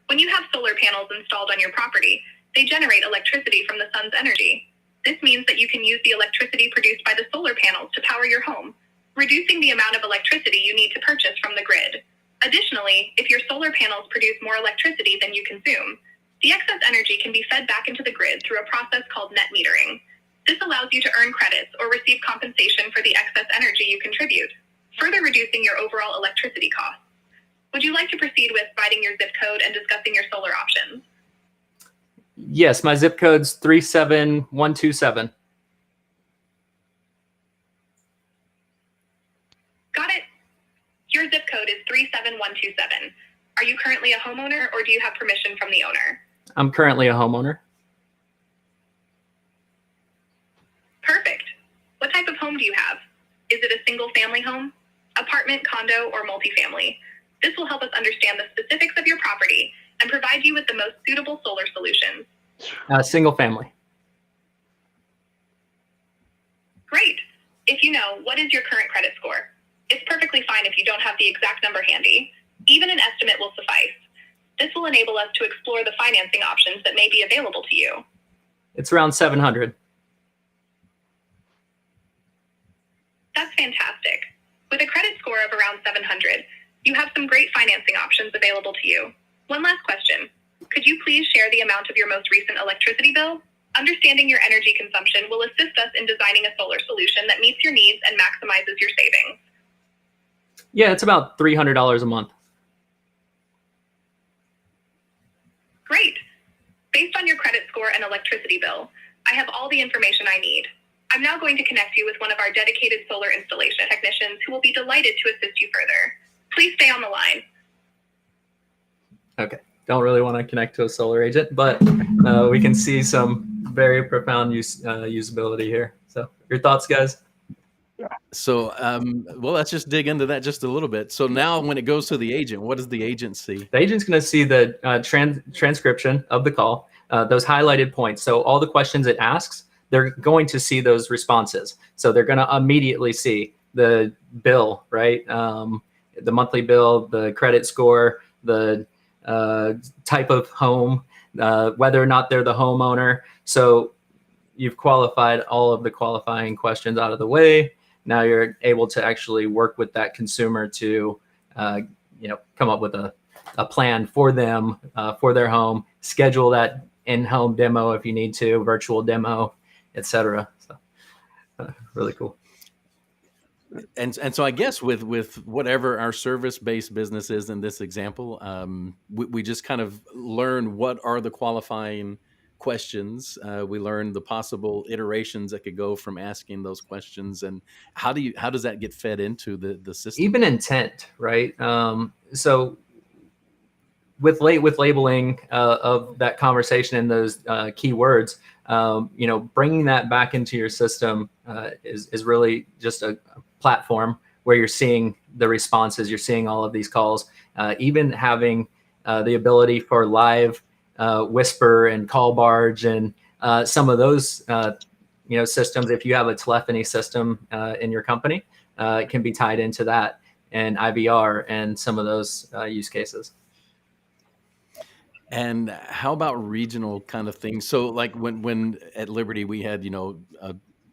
When you have solar panels installed on your property, they generate electricity from the sun's energy. This means that you can use the electricity produced by the solar panels to power your home, reducing the amount of electricity you need to purchase from the grid. Additionally, if your solar panels produce more electricity than you consume, the excess energy can be fed back into the grid through a process called net metering. This allows you to earn credits or receive compensation for the excess energy you contribute, further reducing your overall electricity costs. Would you like to proceed with providing your zip code and discussing your solar options? Yes, my zip code's 37127. Got it. Your zip code is 37127. Are you currently a homeowner or do you have permission from the owner? I'm currently a homeowner. Perfect. What type of home do you have? Is it a single family home, apartment, condo, or multifamily? This will help us understand the specifics of your property and provide you with the most suitable solar solutions. Single family. Great. If you know, what is your current credit score? It's perfectly fine if you don't have the exact number handy. Even an estimate will suffice. This will enable us to explore the financing options that may be available to you. It's around 700. That's fantastic. With a credit score of around 700, you have some great financing options available to you. One last question. Could you please share the amount of your most recent electricity bill? Understanding your energy consumption will assist us in designing a solar solution that meets your needs and maximizes your savings. Yeah, it's about $300 a month. Great. Based on your credit score and electricity bill, I have all the information I need. I'm now going to connect you with one of our dedicated solar installation technicians who will be delighted to assist you further. Please stay on the line. Okay, don't really want to connect to a solar agent, but we can see some very profound usability here. So your thoughts, guys? So, well, let's just dig into that just a little bit. So now when it goes to the agent, what does the agent see? The agent's going to see the transcription of the call, those highlighted points. So all the questions it asks, they're going to see those responses. So they're going to immediately see the bill, right? The monthly bill, the credit score, the type of home, whether or not they're the homeowner. So you've qualified all of the qualifying questions out of the way. Now you're able to actually work with that consumer to, come up with a plan for them, for their home, schedule that in-home demo if you need to, virtual demo, etc. So really cool. And so I guess with whatever our service-based business is in this example, we just kind of learn what are the qualifying questions. We learn the possible iterations that could go from asking those questions, and how does that get fed into the system? Even intent, right? So with labeling of that conversation and those keywords, bringing that back into your system is really just a platform where you're seeing the responses, you're seeing all of these calls, even having the ability for live whisper and call barge and some of those systems. If you have a telephony system in your company, it can be tied into that and IVR and some of those use cases. And how about regional kind of things? So like when at Liberty we had,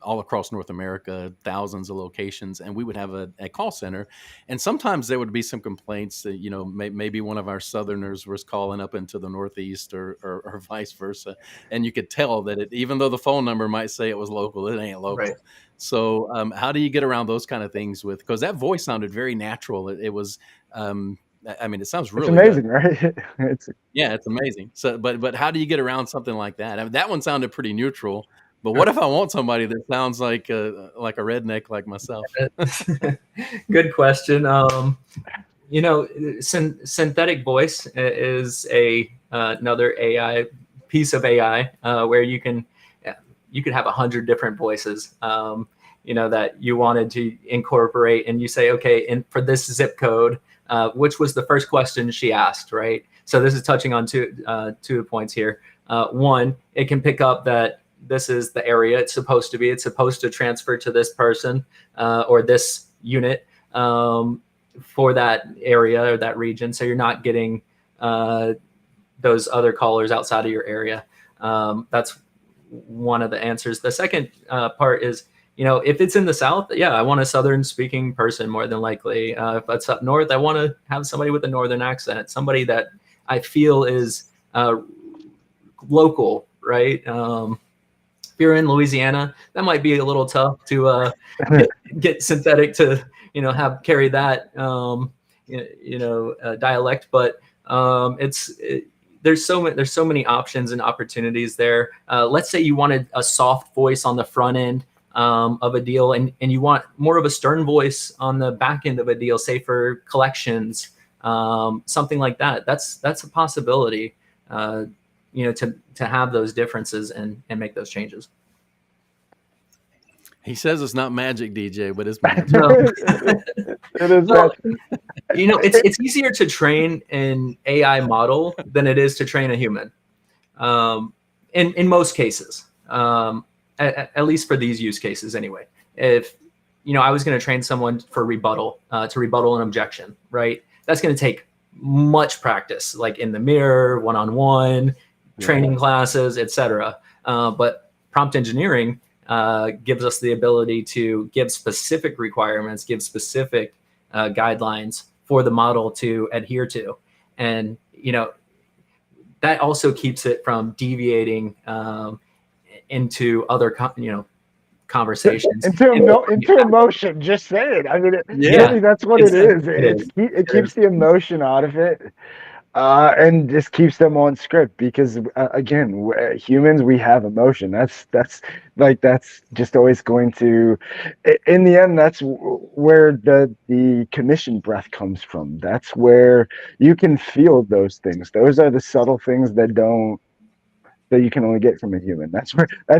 all across North America, thousands of locations, and we would have a call center. And sometimes there would be some complaints that, maybe one of our Southerners was calling up into the Northeast or vice versa. And you could tell that even though the phone number might say it was local, it ain't local. Right. So how do you get around those kind of things because that voice sounded very natural. It was, it sounds really amazing, good. Right? It's amazing. So, but how do you get around something like that? That one sounded pretty neutral. But what if I want somebody that sounds like a redneck like myself? Good question. Synthetic voice is another AI piece of AI where you could have 100 different voices. That you wanted to incorporate, and you say, okay, and for this zip code, which was the first question she asked, right? So this is touching on two points here. One, it can pick up that this is the area it's supposed to transfer to this person or this unit for that area or that region. So you're not getting those other callers outside of your area. That's one of the answers. The second part is, if it's in the South, I want a Southern speaking person more than likely. If it's up North, I want to have somebody with a Northern accent, somebody that I feel is local, right? If you're in Louisiana, that might be a little tough to get synthetic to, carry that, dialect. But there's so many options and opportunities there. Let's say you wanted a soft voice on the front end of a deal, and you want more of a stern voice on the back end of a deal, say for collections, something like that. That's a possibility. To have those differences and make those changes. He says it's not magic, DJ, but it's magic. No. It is magic. It's easier to train an AI model than it is to train a human. In most cases, at least for these use cases anyway. If I was going to train someone for rebuttal, to rebuttal an objection, right? That's going to take much practice, like in the mirror, one-on-one, training classes, etc. But prompt engineering, gives us the ability to give specific requirements, give specific guidelines for the model to adhere to. And, that also keeps it from deviating into other, conversations. Into emotion. Just say it. I mean, really, that's what it is. It keeps the emotion out of it. And just keeps them on script because again, humans, we have emotion. That's just always going to, in the end, that's where the commission breath comes from. That's where you can feel those things. Those are the subtle things that you can only get from a human. That's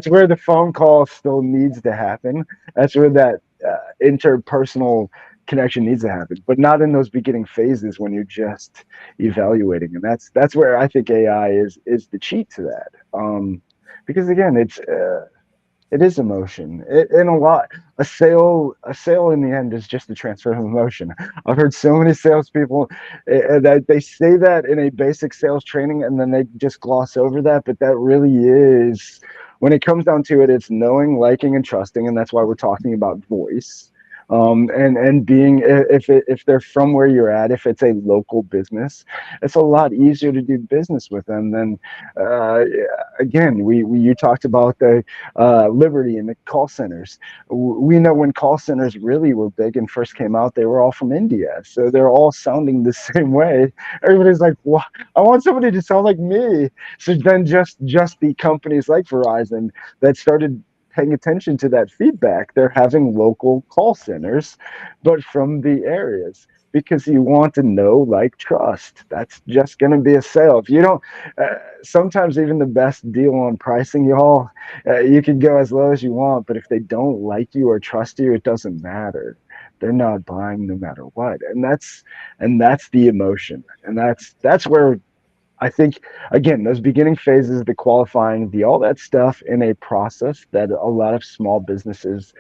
where the phone call still needs to happen. That's where that interpersonal connection needs to happen, but not in those beginning phases when you're just evaluating. And that's where I think AI is the cheat to that. Because again, it is emotion. In a sale in the end is just a transfer of emotion. I've heard so many salespeople that they say that in a basic sales training, and then they just gloss over that. But that really is, when it comes down to it, it's knowing, liking, and trusting, and that's why we're talking about voice. And being, if they're from where you're at, if it's a local business, it's a lot easier to do business with them than again, you talked about the Liberty and the call centers. We know when call centers really were big and first came out, they were all from India, so they're all sounding the same way. Everybody's like, well, I want somebody to sound like me. So then just the companies like Verizon that started paying attention to that feedback, they're having local call centers, but from the areas, because you want to know, like, trust. That's just going to be a sale. If you don't, sometimes even the best deal on pricing, y'all, you can go as low as you want, but if they don't like you or trust you, it doesn't matter. They're not buying no matter what. And that's the emotion. And that's where I think, again, those beginning phases, the qualifying, all that stuff in a process that a lot of small businesses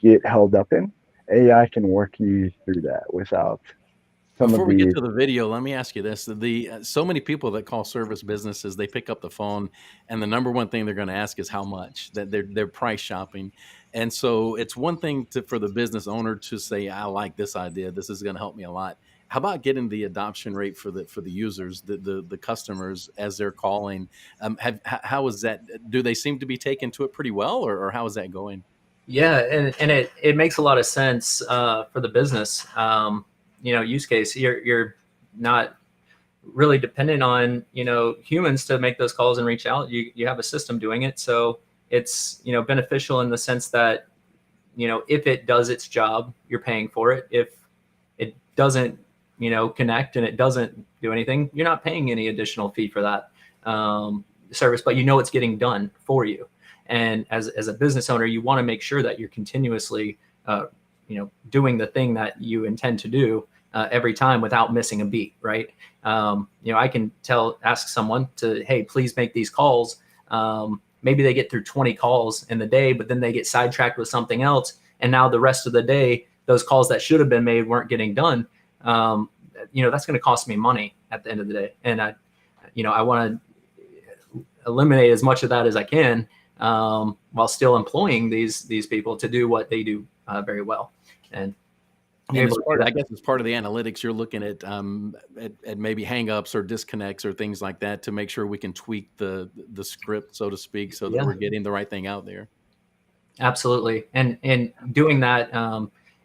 get held up in, AI can work you through that without some Before of we get the. to the video, let me ask you this: the so many people that call service businesses, they pick up the phone, and the number one thing they're going to ask is how much. That they're price shopping, and so it's one thing for the business owner to say, "I like this idea. This is going to help me a lot." How about getting the adoption rate for the users, the customers as they're calling? How is that? Do they seem to be taking to it pretty well, or how is that going? Yeah, and it makes a lot of sense for the business. Use case. You're not really dependent on humans to make those calls and reach out. You have a system doing it, so it's beneficial in the sense that if it does its job, you're paying for it. If it doesn't connect and it doesn't do anything, you're not paying any additional fee for that service, but it's getting done for you. And as a business owner, you want to make sure that you're continuously doing the thing that you intend to do every time without missing a beat, right? I can ask someone to, hey, please make these calls. Maybe they get through 20 calls in the day, but then they get sidetracked with something else. And now the rest of the day, those calls that should have been made weren't getting done. That's going to cost me money at the end of the day. And I want to eliminate as much of that as I can while still employing these people to do what they do very well. And I guess as part of the analytics, you're looking at maybe hangups or disconnects or things like that to make sure we can tweak the script, so to speak, so that we're getting the right thing out there. Absolutely. And doing that,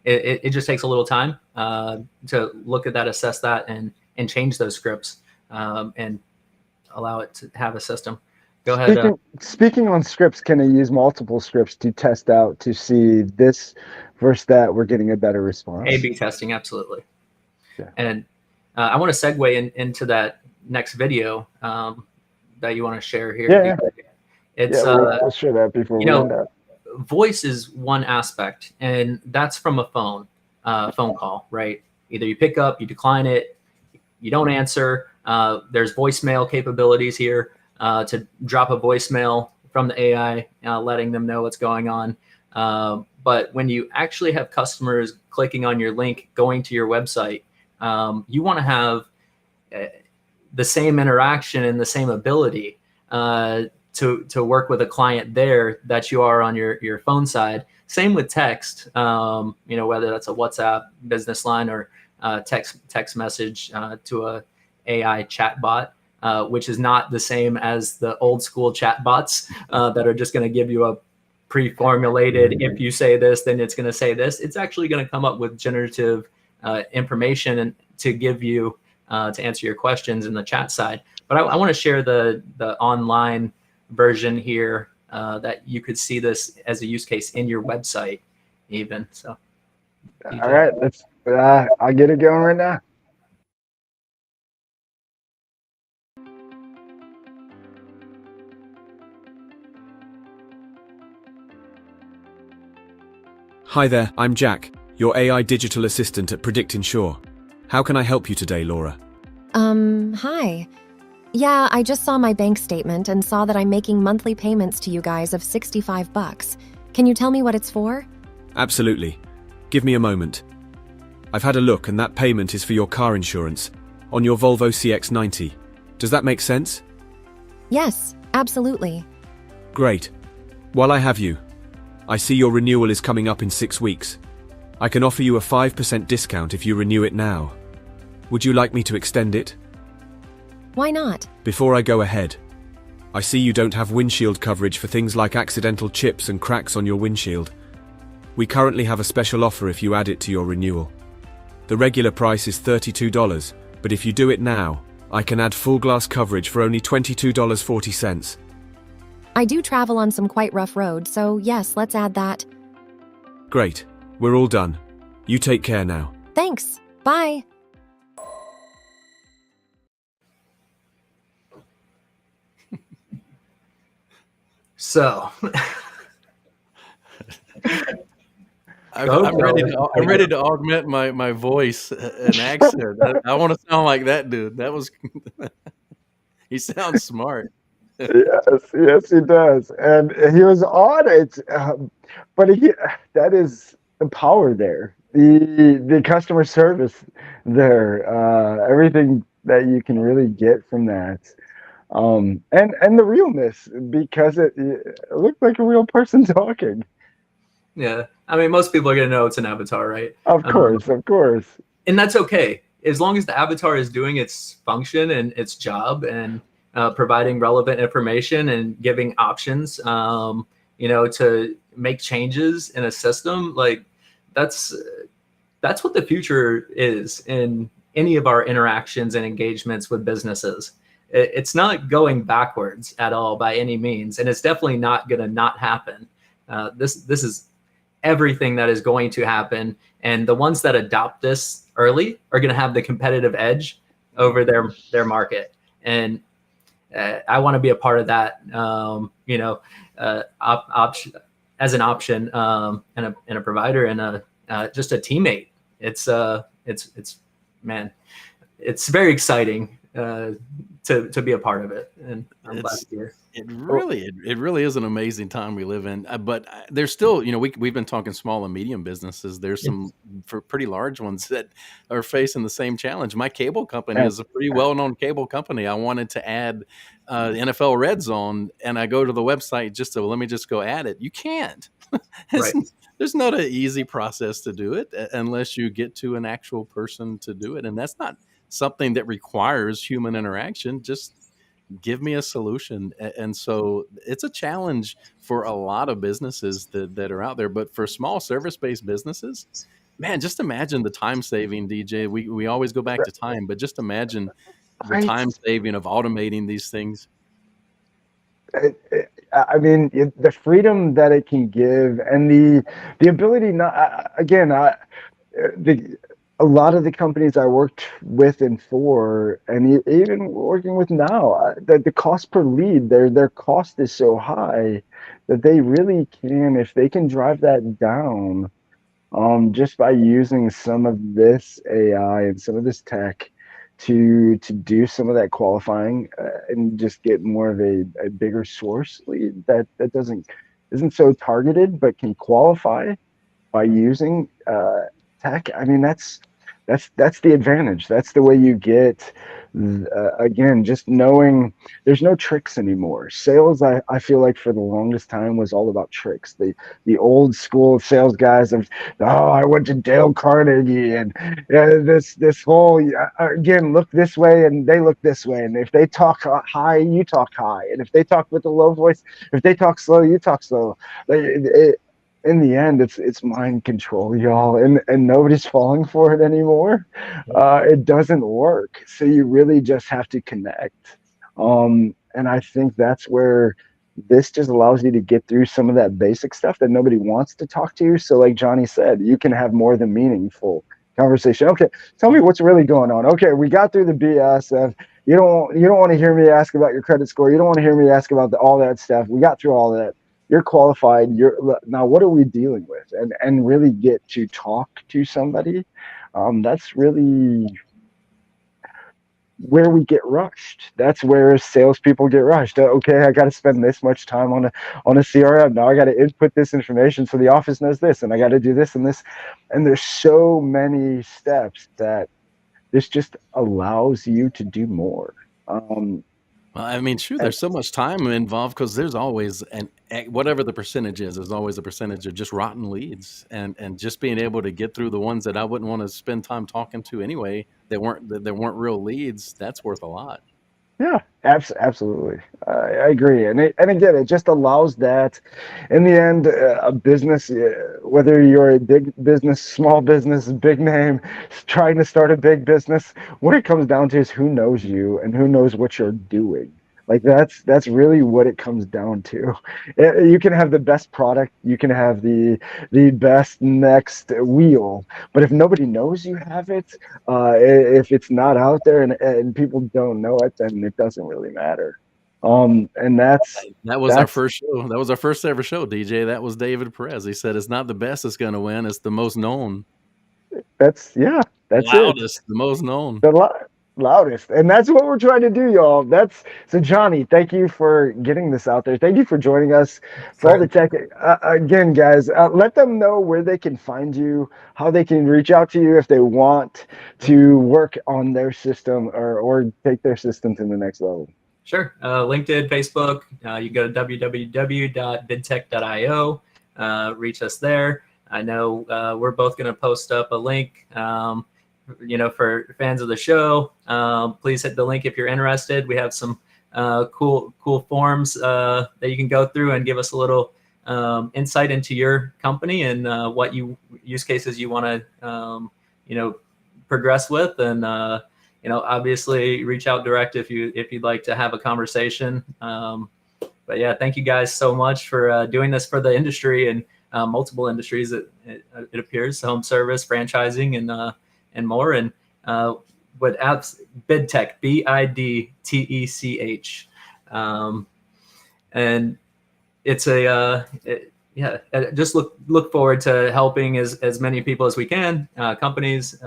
it just takes a little time to look at that, assess that, and change those scripts and allow it to have a system. Go ahead. Speaking on scripts, can I use multiple scripts to test out to see this versus that? We're getting a better response. A/B testing, absolutely. Yeah. And I want to segue into that next video that you want to share here. Yeah. We'll share that before we end up. Voice is one aspect, and that's from a phone call, right? Either you pick up, you decline it, you don't answer. There's voicemail capabilities here to drop a voicemail from the AI, letting them know what's going on. But when you actually have customers clicking on your link, going to your website, you want to have the same interaction and the same ability to work with a client there that you are on your phone side. Same with text, whether that's a WhatsApp business line or text message to a AI chatbot, which is not the same as the old school chatbots that are just going to give you a pre-formulated, if you say this, then it's going to say this. It's actually going to come up with generative information and to give you to answer your questions in the chat side. But I want to share the online version here that you could see this as a use case in your website even. So all right, let's I'll get it going right now. Hi there, I'm Jack, your AI digital assistant at Predict Insure. How can I help you today, Laura? Hi. Yeah, I just saw my bank statement and saw that I'm making monthly payments to you guys of $65. Can you tell me what it's for? Absolutely. Give me a moment. I've had a look and that payment is for your car insurance on your Volvo CX-90. Does that make sense? Yes, absolutely. Great. While I have you, I see your renewal is coming up in 6 weeks. I can offer you a 5% discount if you renew it now. Would you like me to extend it? Why not? Before I go ahead, I see you don't have windshield coverage for things like accidental chips and cracks on your windshield. We currently have a special offer if you add it to your renewal. The regular price is $32, but if you do it now, I can add full glass coverage for only $22.40. I do travel on some quite rough roads, so yes, let's add that. Great. We're all done. You take care now. Thanks. Bye. So I'm ready to augment my voice and accent. I want to sound like that dude. That was he sounds smart. Yes, he does, and he was on it. But that is the power there. The customer service there, everything that you can really get from that, and the realness, because it looked like a real person talking. yeah, I mean, most people are going to know it's an avatar, right? Of course. And that's okay. As long as the avatar is doing its function and its job and providing relevant information and giving options, to make changes in a system, like that's what the future is in any of our interactions and engagements with businesses. It's not going backwards at all by any means, and it's definitely not going to not happen. This is everything that is going to happen, and the ones that adopt this early are going to have the competitive edge over their market. And I want to be a part of that, as an option and a provider and just a teammate. It's man, it's very exciting to be a part of it, and I'm glad to hear. It really is an amazing time we live in. But there's still, we've been talking small and medium businesses. There's some for pretty large ones that are facing the same challenge. My cable company is a pretty well-known cable company. I wanted to add NFL Red Zone, and I go to the website let me just go add it. You can't. Right. There's not an easy process to do it unless you get to an actual person to do it, and that's not something that requires human interaction. Just give me a solution. And so it's a challenge for a lot of businesses that are out there. But for small service-based businesses, man, just imagine the time saving, DJ. We always go back to time, but just imagine the time saving of automating these things. I mean, the freedom that it can give, and the ability a lot of the companies I worked with and for, and even working with now, the cost per lead, their cost is so high that they really can, if they can drive that down, just by using some of this AI and some of this tech to do some of that qualifying, and just get more of a bigger source lead that isn't so targeted but can qualify by using tech. I mean, that's the advantage. That's the way you get Again, just knowing there's no tricks anymore. Sales, I feel like for the longest time was all about tricks. The old school sales guys of, oh, I went to Dale Carnegie and this whole again, look this way and they look this way, and if they talk high, you talk high, and if they talk with a low voice, if they talk slow, you talk slow. Like in the end, it's mind control, y'all, and nobody's falling for it anymore. It doesn't work. So you really just have to connect. And I think that's where this just allows you to get through some of that basic stuff that nobody wants to talk to you. So, like Johnny said, you can have more than meaningful conversation. Okay, tell me what's really going on. Okay, we got through the BS of you don't want to hear me ask about your credit score. You don't want to hear me ask about all that stuff. We got through all that. You're qualified. You're now. What are we dealing with? And really get to talk to somebody. That's really where we get rushed. That's where salespeople get rushed. Okay, I got to spend this much time on a CRM. Now I got to input this information so the office knows this, and I got to do this and this. And there's so many steps that this just allows you to do more. Well, I mean, sure, there's so much time involved because there's always whatever the percentage is, there's always a percentage of just rotten leads, and just being able to get through the ones that I wouldn't want to spend time talking to anyway, that weren't real leads. That's worth a lot. Yeah, absolutely. I agree. And again, it just allows that in the end, a business, whether you're a big business, small business, big name, trying to start a big business, what it comes down to is who knows you and who knows what you're doing. Like that's really what it comes down to. You can have the best product, you can have the best next wheel, but if nobody knows you have it, if it's not out there and people don't know it, then it doesn't really matter. And That was our that's first show. That was our first ever show, DJ. That was David Perez. He said it's not the best that's going to win; it's the most known, yeah, that's it. loudest, the most known. The loudest, and that's what we're trying to do, y'all. That's so, Johnny, thank you for getting this out there. Thank you for joining us for all the tech. Again, guys, let them know where they can find you, how they can reach out to you if they want to work on their system or take their system to the next level. Sure. LinkedIn, Facebook. You go to www.bidtech.io. Reach us there. I know we're both going to post up a link. For fans of the show, please hit the link if you're interested. We have some cool forms that you can go through and give us a little insight into your company and what use cases you want to progress with, and obviously reach out direct if you'd like to have a conversation. But yeah, thank you guys so much for doing this for the industry and multiple industries. It appears, home service, franchising, and more. And with apps, bidtech, bidtech, and it's just look forward to helping as many people as we can, companies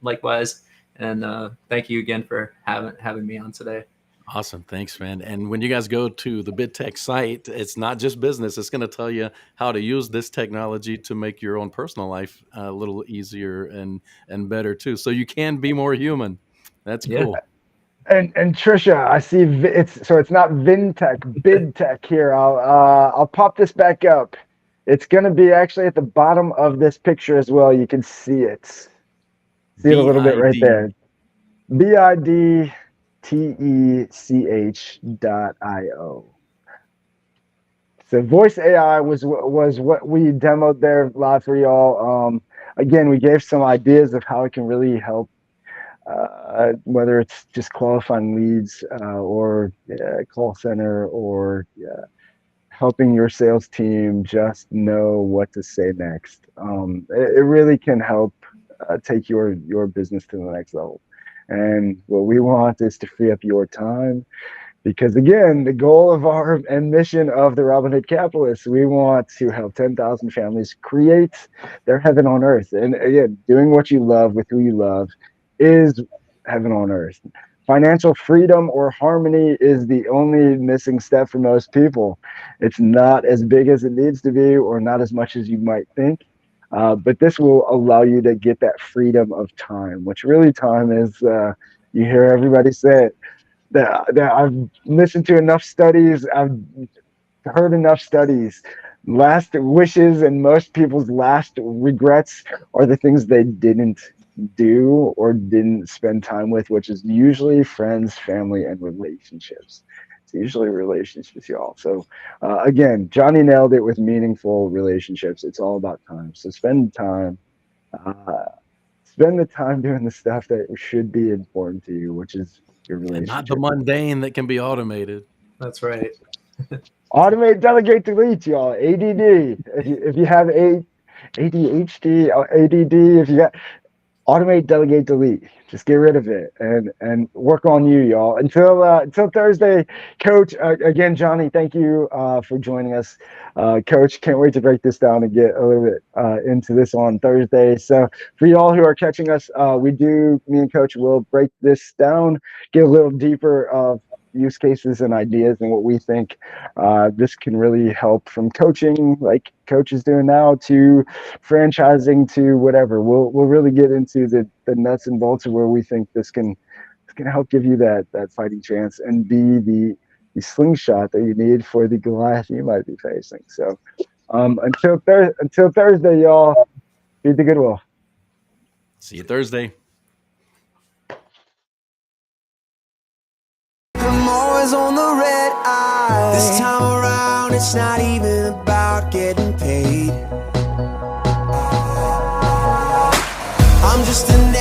likewise. And thank you again for having me on today. Awesome. Thanks, man. And when you guys go to the bidtech site, it's not just business. It's going to tell you how to use this technology to make your own personal life a little easier and better too. So you can be more human. That's cool. And Trisha, I see it's not Vintech, bidtech here. I'll pop this back up. It's going to be actually at the bottom of this picture as well. You can see it. See it a little bit right there. bidtech.io. So voice AI was what we demoed there live for y'all. Again, we gave some ideas of how it can really help, whether it's just qualifying leads or call center or helping your sales team just know what to say next. It really can help take your business to the next level. And what we want is to free up your time, because again, the goal of our and mission of the Robinhood Capitalists, we want to help 10,000 families create their heaven on earth. And again, doing what you love with who you love is heaven on earth. Financial freedom or harmony is the only missing step for most people. It's not as big as it needs to be, or not as much as you might think. But this will allow you to get that freedom of time, which really time is You hear everybody say it. That I've listened to enough studies. I've heard enough studies. Last wishes and most people's last regrets are the things they didn't do or didn't spend time with, which is usually friends, family, and relationships. It's usually relationships, y'all. So, again, Johnny nailed it with meaningful relationships. It's all about time. So, spend time. Uh, Spend the time doing the stuff that should be important to you, which is your And not the relationship. mundane that can be automated. That's right. Automate, delegate, delete, y'all. ADD. If you have ADHD, ADD, if you got automate, delegate, delete. Just get rid of it and work on you, y'all. Until Thursday, Coach. Again, Johnny, thank you for joining us, Coach. Can't wait to break this down and get a little bit into this on Thursday. So for y'all who are catching us, me and Coach will break this down, get a little deeper of use cases and ideas and what we think this can really help, from coaching like Coach is doing now to franchising to whatever. We'll really get into the nuts and bolts of where we think this can help give you that fighting chance and be the slingshot that you need for the Goliath you might be facing. So until Thursday, y'all, feed the goodwill. See you Thursday. I'm always on the red eye. This time around, it's not even about getting paid. I'm just an